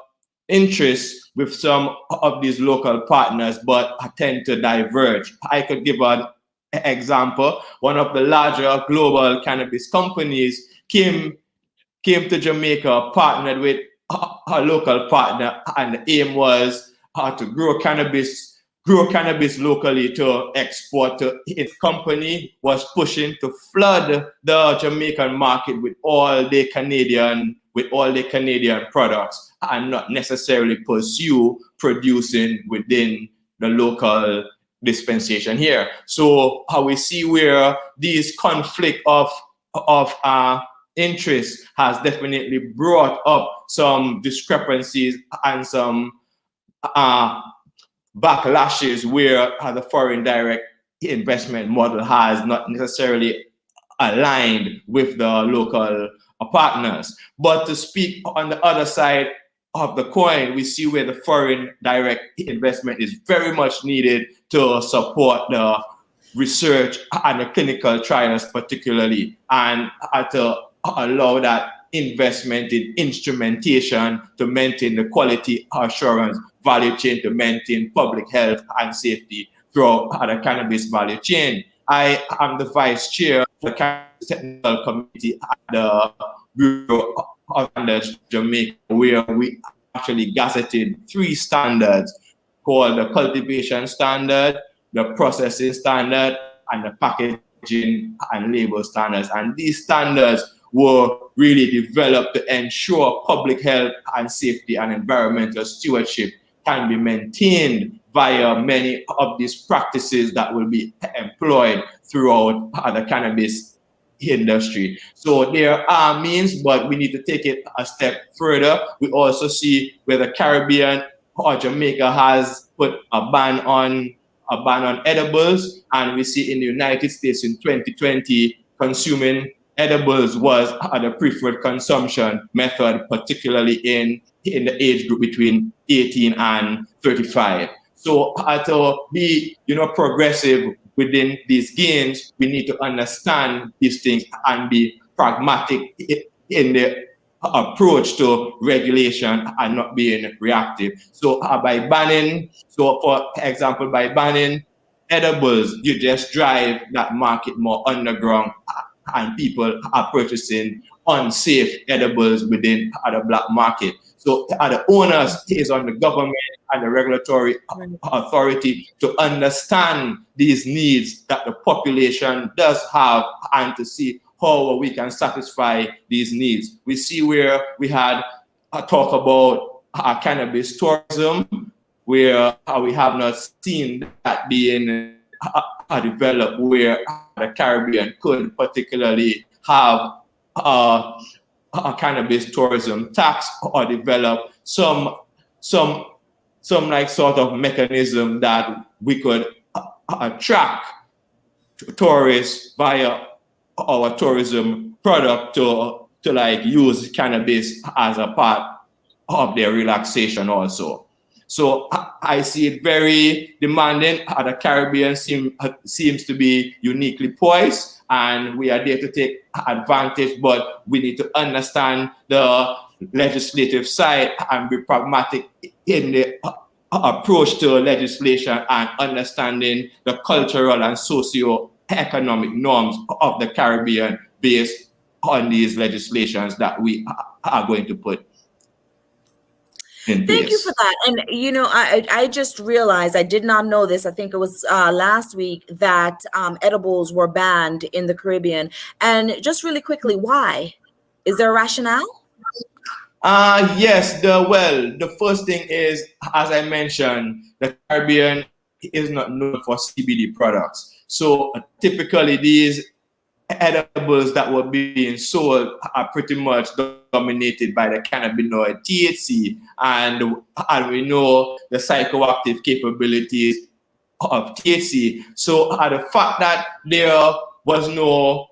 interest with some of these local partners, but tend to diverge. I could give an example. One of the larger global cannabis companies came to Jamaica, partnered with a local partner, and the aim was to grow cannabis locally to export. To its company was pushing to flood the Jamaican market with all the Canadian products, and not necessarily pursue producing within the local dispensation here. So how we see where these conflict of interest has definitely brought up some discrepancies and some backlashes where the foreign direct investment model has not necessarily aligned with the local partners. But to speak on the other side of the coin, we see where the foreign direct investment is very much needed to support the research and the clinical trials particularly, and to allow that investment in instrumentation to maintain the quality assurance value chain, to maintain public health and safety throughout the cannabis value chain. I am the vice chair of the Cannabis Technical Committee at the Bureau of Standards Jamaica, where we actually gazetted 3 standards called the cultivation standard, the processing standard, and the packaging and label standards. And these standards were really developed to ensure public health and safety and environmental stewardship can be maintained via many of these practices that will be employed throughout the cannabis industry. So there are means, but we need to take it a step further. We also see where the Caribbean or Jamaica has put a ban on edibles, and we see in the United States in 2020 consuming edibles was the preferred consumption method, particularly in the age group between 18 and 35. So to be progressive within these gains, we need to understand these things and be pragmatic in the approach to regulation and not being reactive. So for example, by banning edibles, you just drive that market more underground, and people are purchasing unsafe edibles within the black market. So the onus is on the government and the regulatory authority to understand these needs that the population does have and to see how we can satisfy these needs. We see where we had a talk about cannabis tourism, where we have not seen that being developed, where the Caribbean could particularly have a cannabis tourism tax or develop some like sort of mechanism that we could attract tourists via our tourism product to like use cannabis as a part of their relaxation also. So I see it very demanding. The Caribbean seems to be uniquely poised, and we are there to take advantage, but we need to understand the legislative side and be pragmatic in the approach to legislation and understanding the cultural and socio-economic norms of the Caribbean based on these legislations that we are going to put in place. Thank you for that. And I just realized, I did not know this. I think it was last week that edibles were banned in the Caribbean. And just really quickly, why? Is there a rationale? Yes. The first thing is, as I mentioned, the Caribbean is not known for CBD products. So typically these edibles that were being sold are pretty much dominated by the cannabinoid THC, and we know the psychoactive capabilities of THC. So the fact that there was no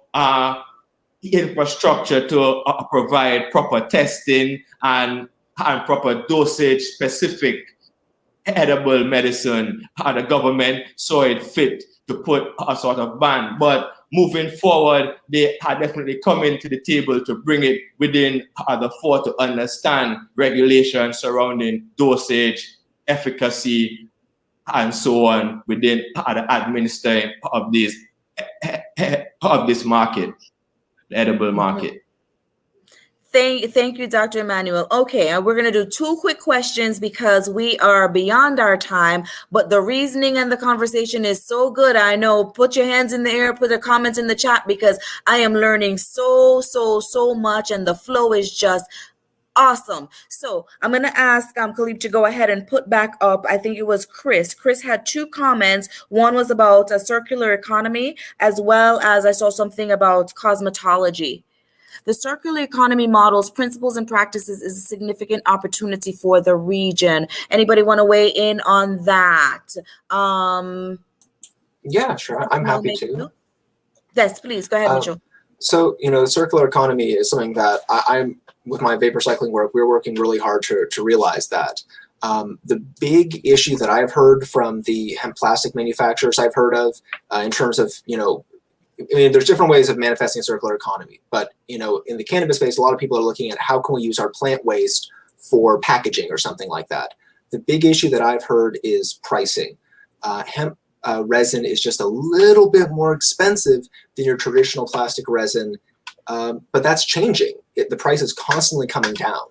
infrastructure to provide proper testing and proper dosage specific edible medicine, the government saw it fit to put a sort of ban. But moving forward, they are definitely coming to the table to bring it within the fore to understand regulations surrounding dosage, efficacy, and so on within the administering of this market, the edible market. Thank you, Dr. Emanuel. Okay, we're going to do 2 quick questions because we are beyond our time, but the reasoning and the conversation is so good. I know, put your hands in the air, put a comment in the chat, because I am learning so much, and the flow is just awesome. So I'm going to ask Khalib to go ahead and put back up, I think it was Chris. Chris had 2 comments. One was about a circular economy, as well as I saw something about cosmetology. The circular economy model's principles and practices is a significant opportunity for the region. Anybody want to weigh in on that? Yeah, sure. I'm happy to. Yes, please. Go ahead, Machel. So, the circular economy is something that I'm, with my vapor cycling work, we're working really hard to realize that. The big issue that I've heard from the hemp plastic manufacturers I've heard of in terms of, there's different ways of manifesting a circular economy, but in the cannabis space, a lot of people are looking at how can we use our plant waste for packaging or something like that. The big issue that I've heard is pricing. Hemp resin is just a little bit more expensive than your traditional plastic resin, but that's changing. The price is constantly coming down.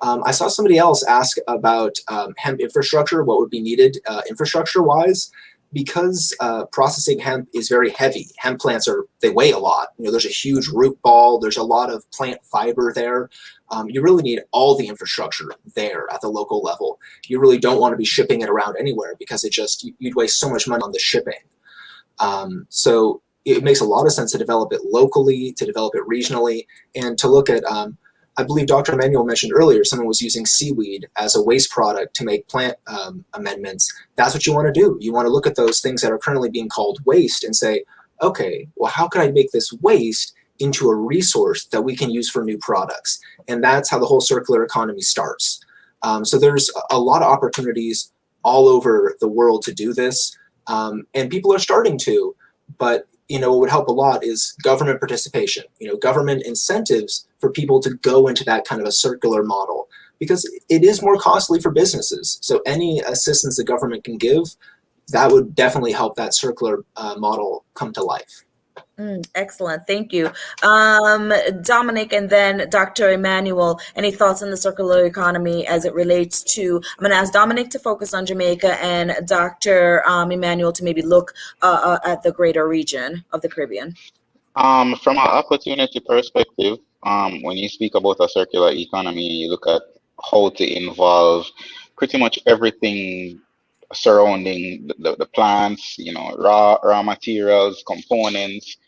I saw somebody else ask about hemp infrastructure, what would be needed infrastructure-wise. Because processing hemp is very heavy. Hemp plants they weigh a lot. There's a huge root ball. There's a lot of plant fiber there. You really need all the infrastructure there at the local level. You really don't want to be shipping it around anywhere because you'd waste so much money on the shipping. So it makes a lot of sense to develop it locally, to develop it regionally, and to look at, I believe Dr. Emanuel mentioned earlier, someone was using seaweed as a waste product to make plant amendments. That's what you want to do. You want to look at those things that are currently being called waste and say, okay, well, how can I make this waste into a resource that we can use for new products? And that's how the whole circular economy starts. So there's a lot of opportunities all over the world to do this. And people are starting to, but what would help a lot is government participation, government incentives for people to go into that kind of a circular model, because it is more costly for businesses. So any assistance the government can give, that would definitely help that circular model come to life. Excellent. Thank you. Dominic and then Dr. Emanuel, any thoughts on the circular economy as it relates to, I'm going to ask Dominic to focus on Jamaica and Dr. Emanuel to maybe look at the greater region of the Caribbean. From an opportunity perspective, when you speak about a circular economy, you look at how to involve pretty much everything surrounding the plants, raw materials, components,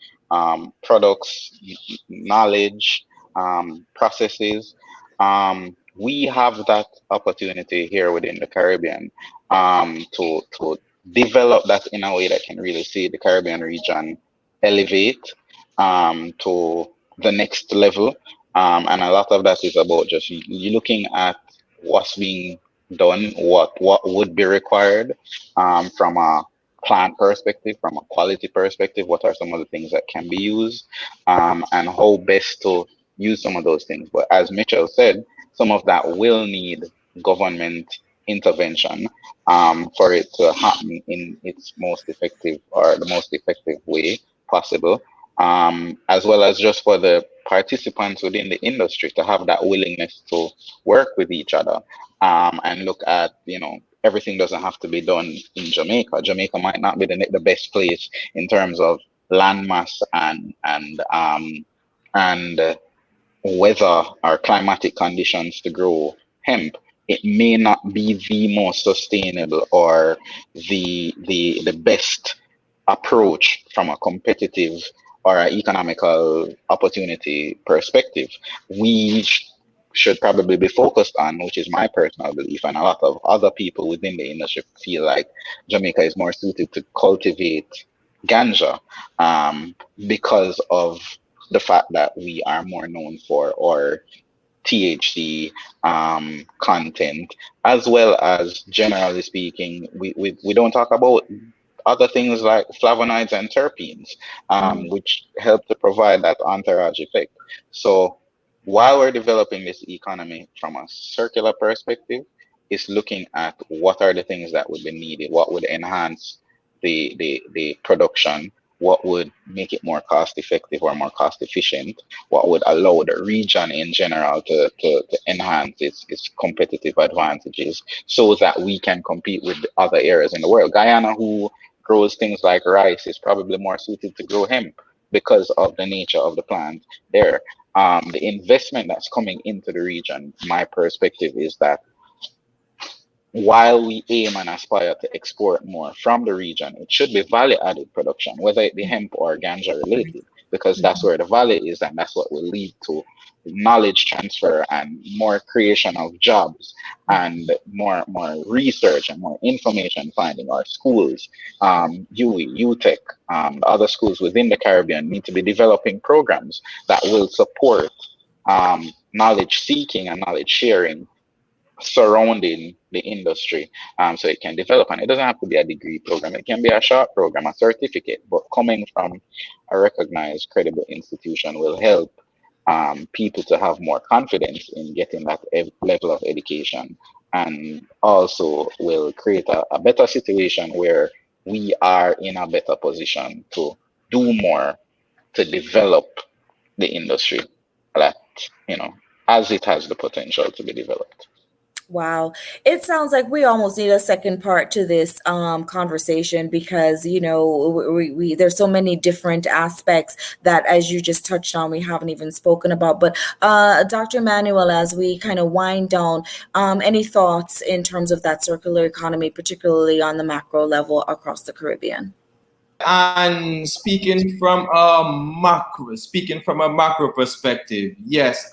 products, knowledge, processes. We have that opportunity here within the Caribbean to develop that in a way that can really see the Caribbean region elevate to the next level. And a lot of that is about just you looking at what's being done, what would be required from a plant perspective, from a quality perspective, what are some of the things that can be used, and how best to use some of those things. But as Machel said, some of that will need government intervention for it to happen in its most effective or the most effective way possible, as well as just for the participants within the industry to have that willingness to work with each other and look at, everything doesn't have to be done in Jamaica. Jamaica might not be the best place in terms of landmass and weather or climatic conditions to grow hemp. It may not be the most sustainable or the best approach from a competitive or an economical opportunity perspective. We should probably be focused on, which is my personal belief, and a lot of other people within the industry feel like Jamaica is more suited to cultivate ganja because of the fact that we are more known for our THC content, as well as, generally speaking, we don't talk about other things like flavonoids and terpenes, which help to provide that entourage effect. So while we're developing this economy from a circular perspective, it's looking at what are the things that would be needed, what would enhance the production, what would make it more cost effective or more cost efficient, what would allow the region in general to enhance its competitive advantages so that we can compete with the other areas in the world. Guyana, who grows things like rice, is probably more suited to grow hemp because of the nature of the plant there. The investment that's coming into the region, my perspective is that while we aim and aspire to export more from the region, it should be value-added production, whether it be hemp or ganja related, because that's where the value is, and that's what will lead to knowledge transfer and more creation of jobs and more research and more information finding. Our schools, UTech, other schools within the Caribbean need to be developing programs that will support knowledge seeking and knowledge sharing surrounding the industry, so it can develop. And it doesn't have to be a degree program, it can be a short program, a certificate, but coming from a recognized, credible institution will help people to have more confidence in getting that level of education, and also will create a better situation where we are in a better position to do more to develop the industry that, as it has the potential to be developed. Wow. It sounds like we almost need a second part to this conversation because, we there's so many different aspects that, as you just touched on, we haven't even spoken about. But Dr. Emanuel, as we kind of wind down, any thoughts in terms of that circular economy, particularly on the macro level across the Caribbean? And speaking from a macro perspective, yes,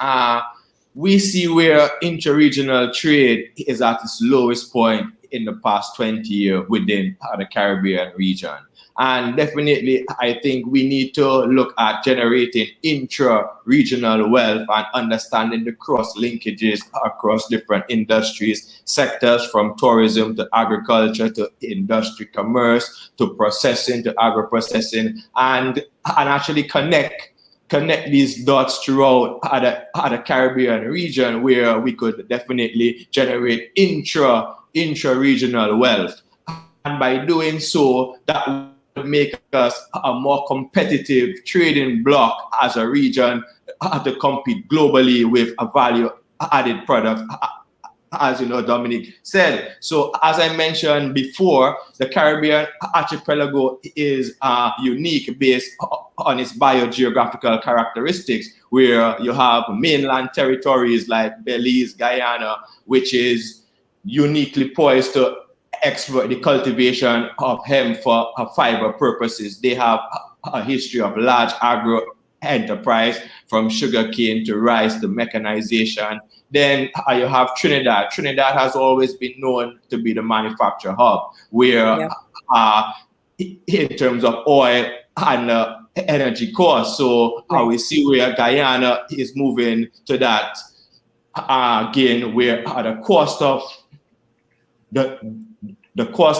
we see where interregional trade is at its lowest point in the past 20 years within the Caribbean region. And definitely, I think we need to look at generating intra-regional wealth and understanding the cross-linkages across different industries, sectors from tourism to agriculture to industry commerce to processing to agro-processing, and actually connect these dots throughout other Caribbean region where we could definitely generate intra-regional wealth. And by doing so, that would make us a more competitive trading bloc as a region to compete globally with a value-added product, as Dominic said. So as I mentioned before, the Caribbean archipelago is unique based on its biogeographical characteristics, where you have mainland territories like Belize, Guyana, which is uniquely poised to exploit the cultivation of hemp for fiber purposes. They have a history of large agro enterprise, from sugarcane to rice to mechanization. Then you have Trinidad. Trinidad has always been known to be the manufacture hub, where in terms of oil and energy cost. So we see where Guyana is moving to that again, where the cost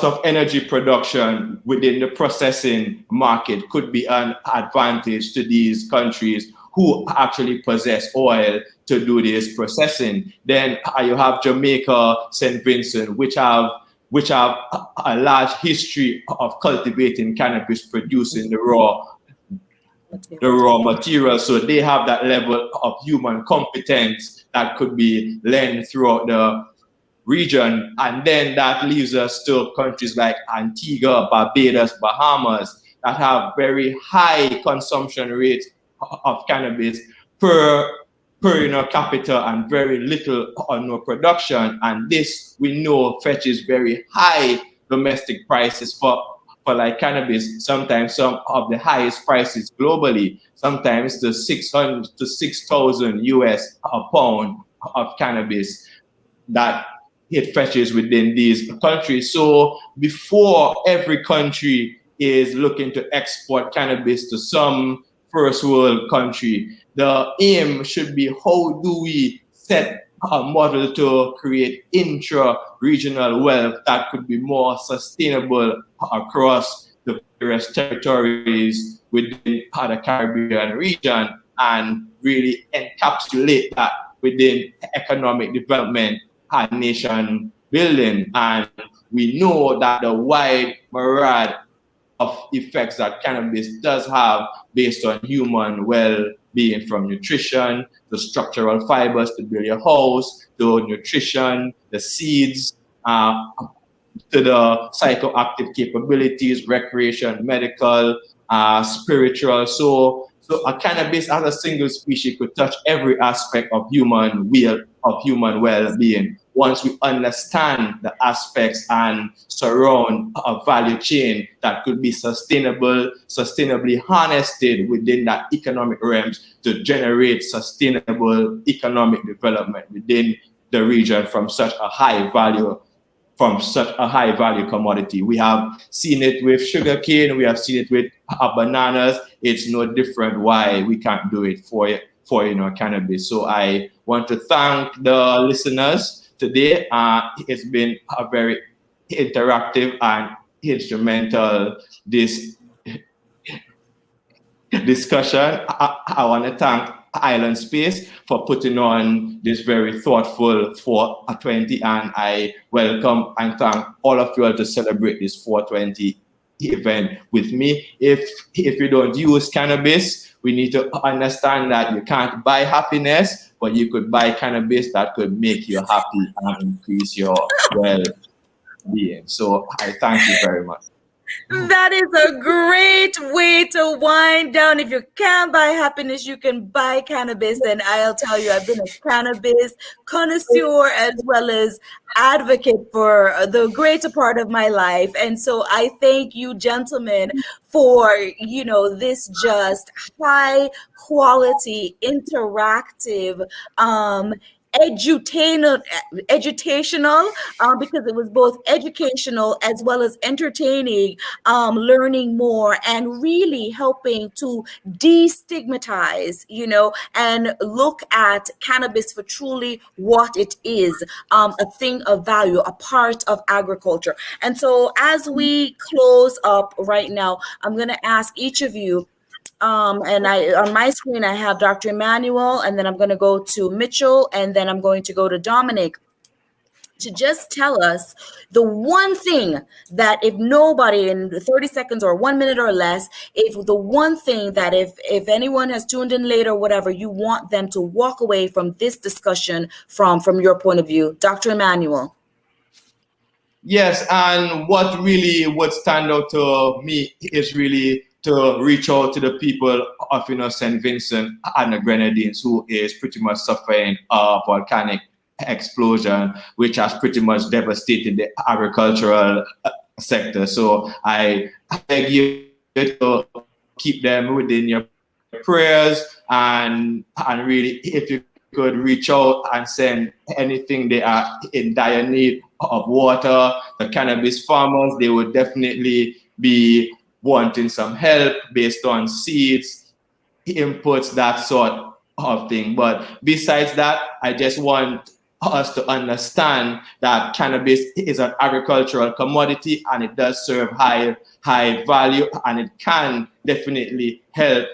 of energy production within the processing market could be an advantage to these countries who actually possess oil to do this processing. Then you have Jamaica, St. Vincent, which have a large history of cultivating cannabis, producing the raw material. So they have that level of human competence that could be lent throughout the region. And then that leaves us to countries like Antigua, Barbados, Bahamas that have very high consumption rates of cannabis per capita and very little or no production. And this we know fetches very high domestic prices for like cannabis, sometimes some of the highest prices globally, sometimes to 600 to 6,000 US a pound of cannabis that it fetches within these countries. So before every country is looking to export cannabis to some first world country, the aim should be, how do we set a model to create intra-regional wealth that could be more sustainable across the various territories within the Caribbean region, and really encapsulate that within economic development and nation building. And we know that the wide myriad of effects that cannabis does have based on human well-being, from nutrition, the structural fibers to build your house, to nutrition, the seeds, to the psychoactive capabilities, recreation, medical, spiritual. So a cannabis as a single species could touch every aspect of human well-being. Once we understand the aspects and surround a value chain that could be sustainably harnessed within that economic realms to generate sustainable economic development within the region from such a high value commodity. We have seen it with sugarcane, we have seen it with bananas. It's no different why we can't do it for cannabis. So I want to thank the listeners today. It's been a very interactive and instrumental discussion. I want to thank Island Space for putting on this very thoughtful 420, and I welcome and thank all of you all to celebrate this 420 event with me. If you don't use cannabis, we need to understand that you can't buy happiness, but you could buy cannabis that could make you happy and increase your well-being. So I thank you very much. That is a great way to wind down. If you can't buy happiness, you can buy cannabis. And I'll tell you, I've been a cannabis connoisseur as well as advocate for the greater part of my life. And so I thank you, gentlemen, for, this just high quality, interactive, edutational, because it was both educational as well as entertaining, learning more and really helping to destigmatize, and look at cannabis for truly what it is, a thing of value, a part of agriculture. And so as we close up right now, I'm going to ask each of you, and on my screen, I have Dr. Emanuel, and then I'm going to go to Machel, and then I'm going to go to Dominic, to just tell us the one thing that if nobody in 30 seconds or 1 minute or less, if the one thing that if anyone has tuned in later or whatever, you want them to walk away from this discussion from your point of view. Dr. Emanuel. Yes, and what really would stand out to me is really to reach out to the people of St. Vincent and the Grenadines, who is pretty much suffering a volcanic explosion, which has pretty much devastated the agricultural sector. So I beg you to keep them within your prayers, and really, if you could reach out and send anything. They are in dire need of water. The cannabis farmers, they would definitely be wanting some help based on seeds, inputs, that sort of thing. But besides that, I just want us to understand that cannabis is an agricultural commodity, and it does serve high value, and it can definitely help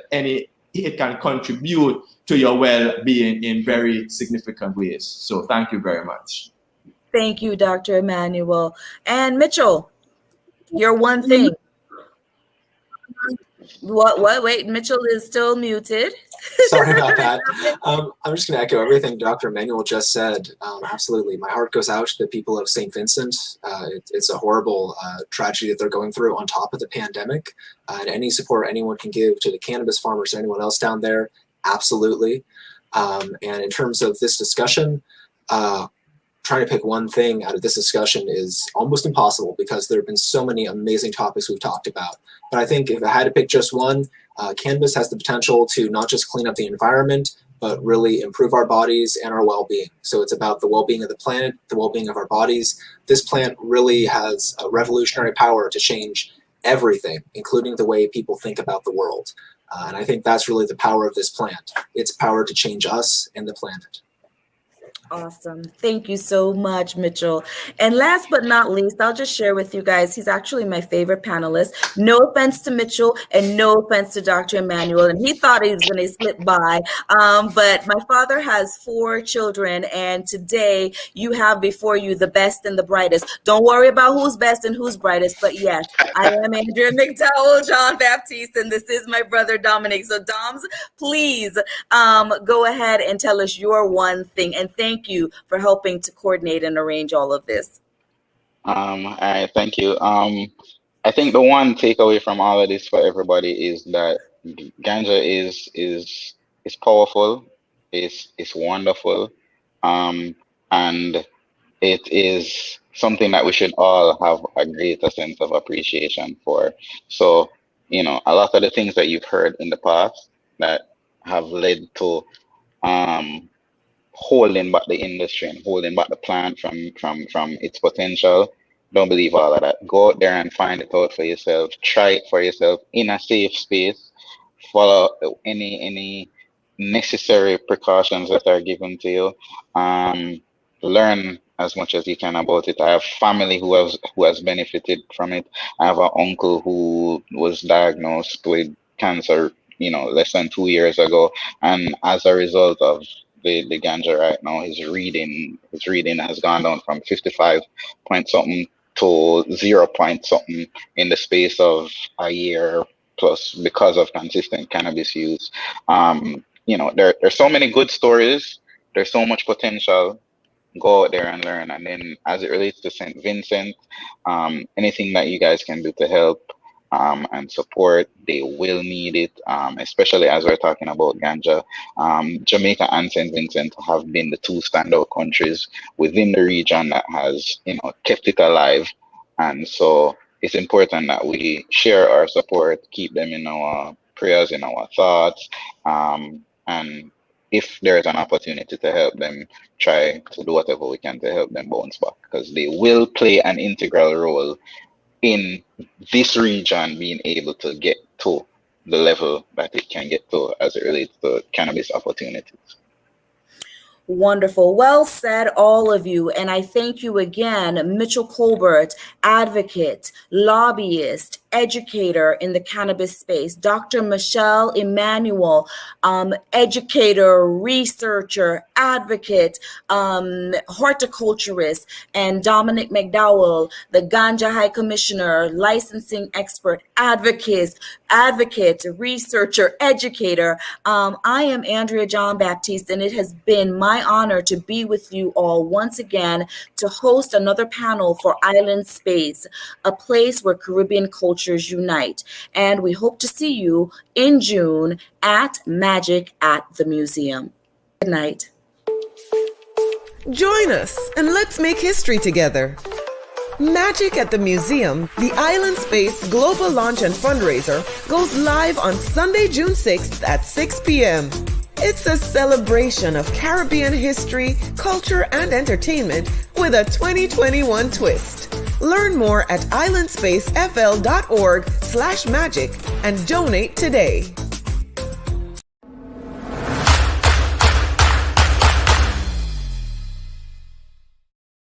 it can contribute to your well-being in very significant ways. So thank you very much. Thank you, Dr. Emanuel. And Machel, your one thing. What? Wait, Machel is still muted. Sorry about that. I'm just going to echo everything Dr. Emanuel just said. Absolutely. My heart goes out to the people of St. Vincent. It's a horrible tragedy that they're going through on top of the pandemic. And any support anyone can give to the cannabis farmers or anyone else down there, absolutely. And in terms of this discussion, trying to pick one thing out of this discussion is almost impossible because there have been so many amazing topics we've talked about. But I think if I had to pick just one, cannabis has the potential to not just clean up the environment, but really improve our bodies and our well-being. So it's about the well-being of the planet, the well-being of our bodies. This plant really has a revolutionary power to change everything, including the way people think about the world. And I think that's really the power of this plant. Its power to change us and the planet. Awesome. Thank you so much, Machel. And last but not least, I'll just share with you guys, he's actually my favorite panelist. No offense to Machel and no offense to Dr. Emanuel. And he thought he was going to slip by. But my father has 4 children. And today you have before you the best and the brightest. Don't worry about who's best and who's brightest. But yes, I am Andrea McDowell, JohnBaptiste, and this is my brother, Dominic. So Doms, please go ahead and tell us your one thing. And thank you for helping to coordinate and arrange all of this. All right, thank you. I think the one takeaway from all of this for everybody is that ganja is powerful, it's wonderful, and it is something that we should all have a greater sense of appreciation for. So, a lot of the things that you've heard in the past that have led to holding back the industry and holding back the plant from its potential. Don't believe all of that. Go out there and find it out for yourself. Try it for yourself in a safe space. Follow any necessary precautions that are given to you. Learn as much as you can about it. I have family who has benefited from it. I have an uncle who was diagnosed with cancer, less than 2 years ago, and as a result of the ganja right now, his reading has gone down from 55 point something to 0 point something in the space of a year plus because of consistent cannabis use. There's so many good stories. There's so much potential. Go out there and learn. And then as it relates to St. Vincent, anything that you guys can do to help and support, they will need it, especially as we're talking about ganja. Jamaica and St. Vincent have been the 2 standout countries within the region that has, kept it alive. And so it's important that we share our support, keep them in our prayers, in our thoughts, and if there is an opportunity to help them, try to do whatever we can to help them bounce back, because they will play an integral role in this region being able to get to the level that it can get to as it relates to cannabis opportunities. Wonderful. Well said, all of you. And I thank you again, Machel Colbert, advocate, lobbyist, educator in the cannabis space, Dr. Machel Emanuel, educator, researcher, advocate, horticulturist, and Dominic McDowell, the Ganja High Commissioner, licensing expert, advocate, researcher, educator. I am Andrea JohnBaptiste, and it has been my honor to be with you all once again to host another panel for Island Space, a place where Caribbean cultures unite. And we hope to see you in June at Magic at the Museum. Good night. Join us and let's make history together. Magic at the Museum, the Island Space global launch and fundraiser, goes live on Sunday, June 6th at 6 p.m. It's a celebration of Caribbean history, culture, and entertainment with a 2021 twist. Learn more at islandspacefl.org/magic and donate today.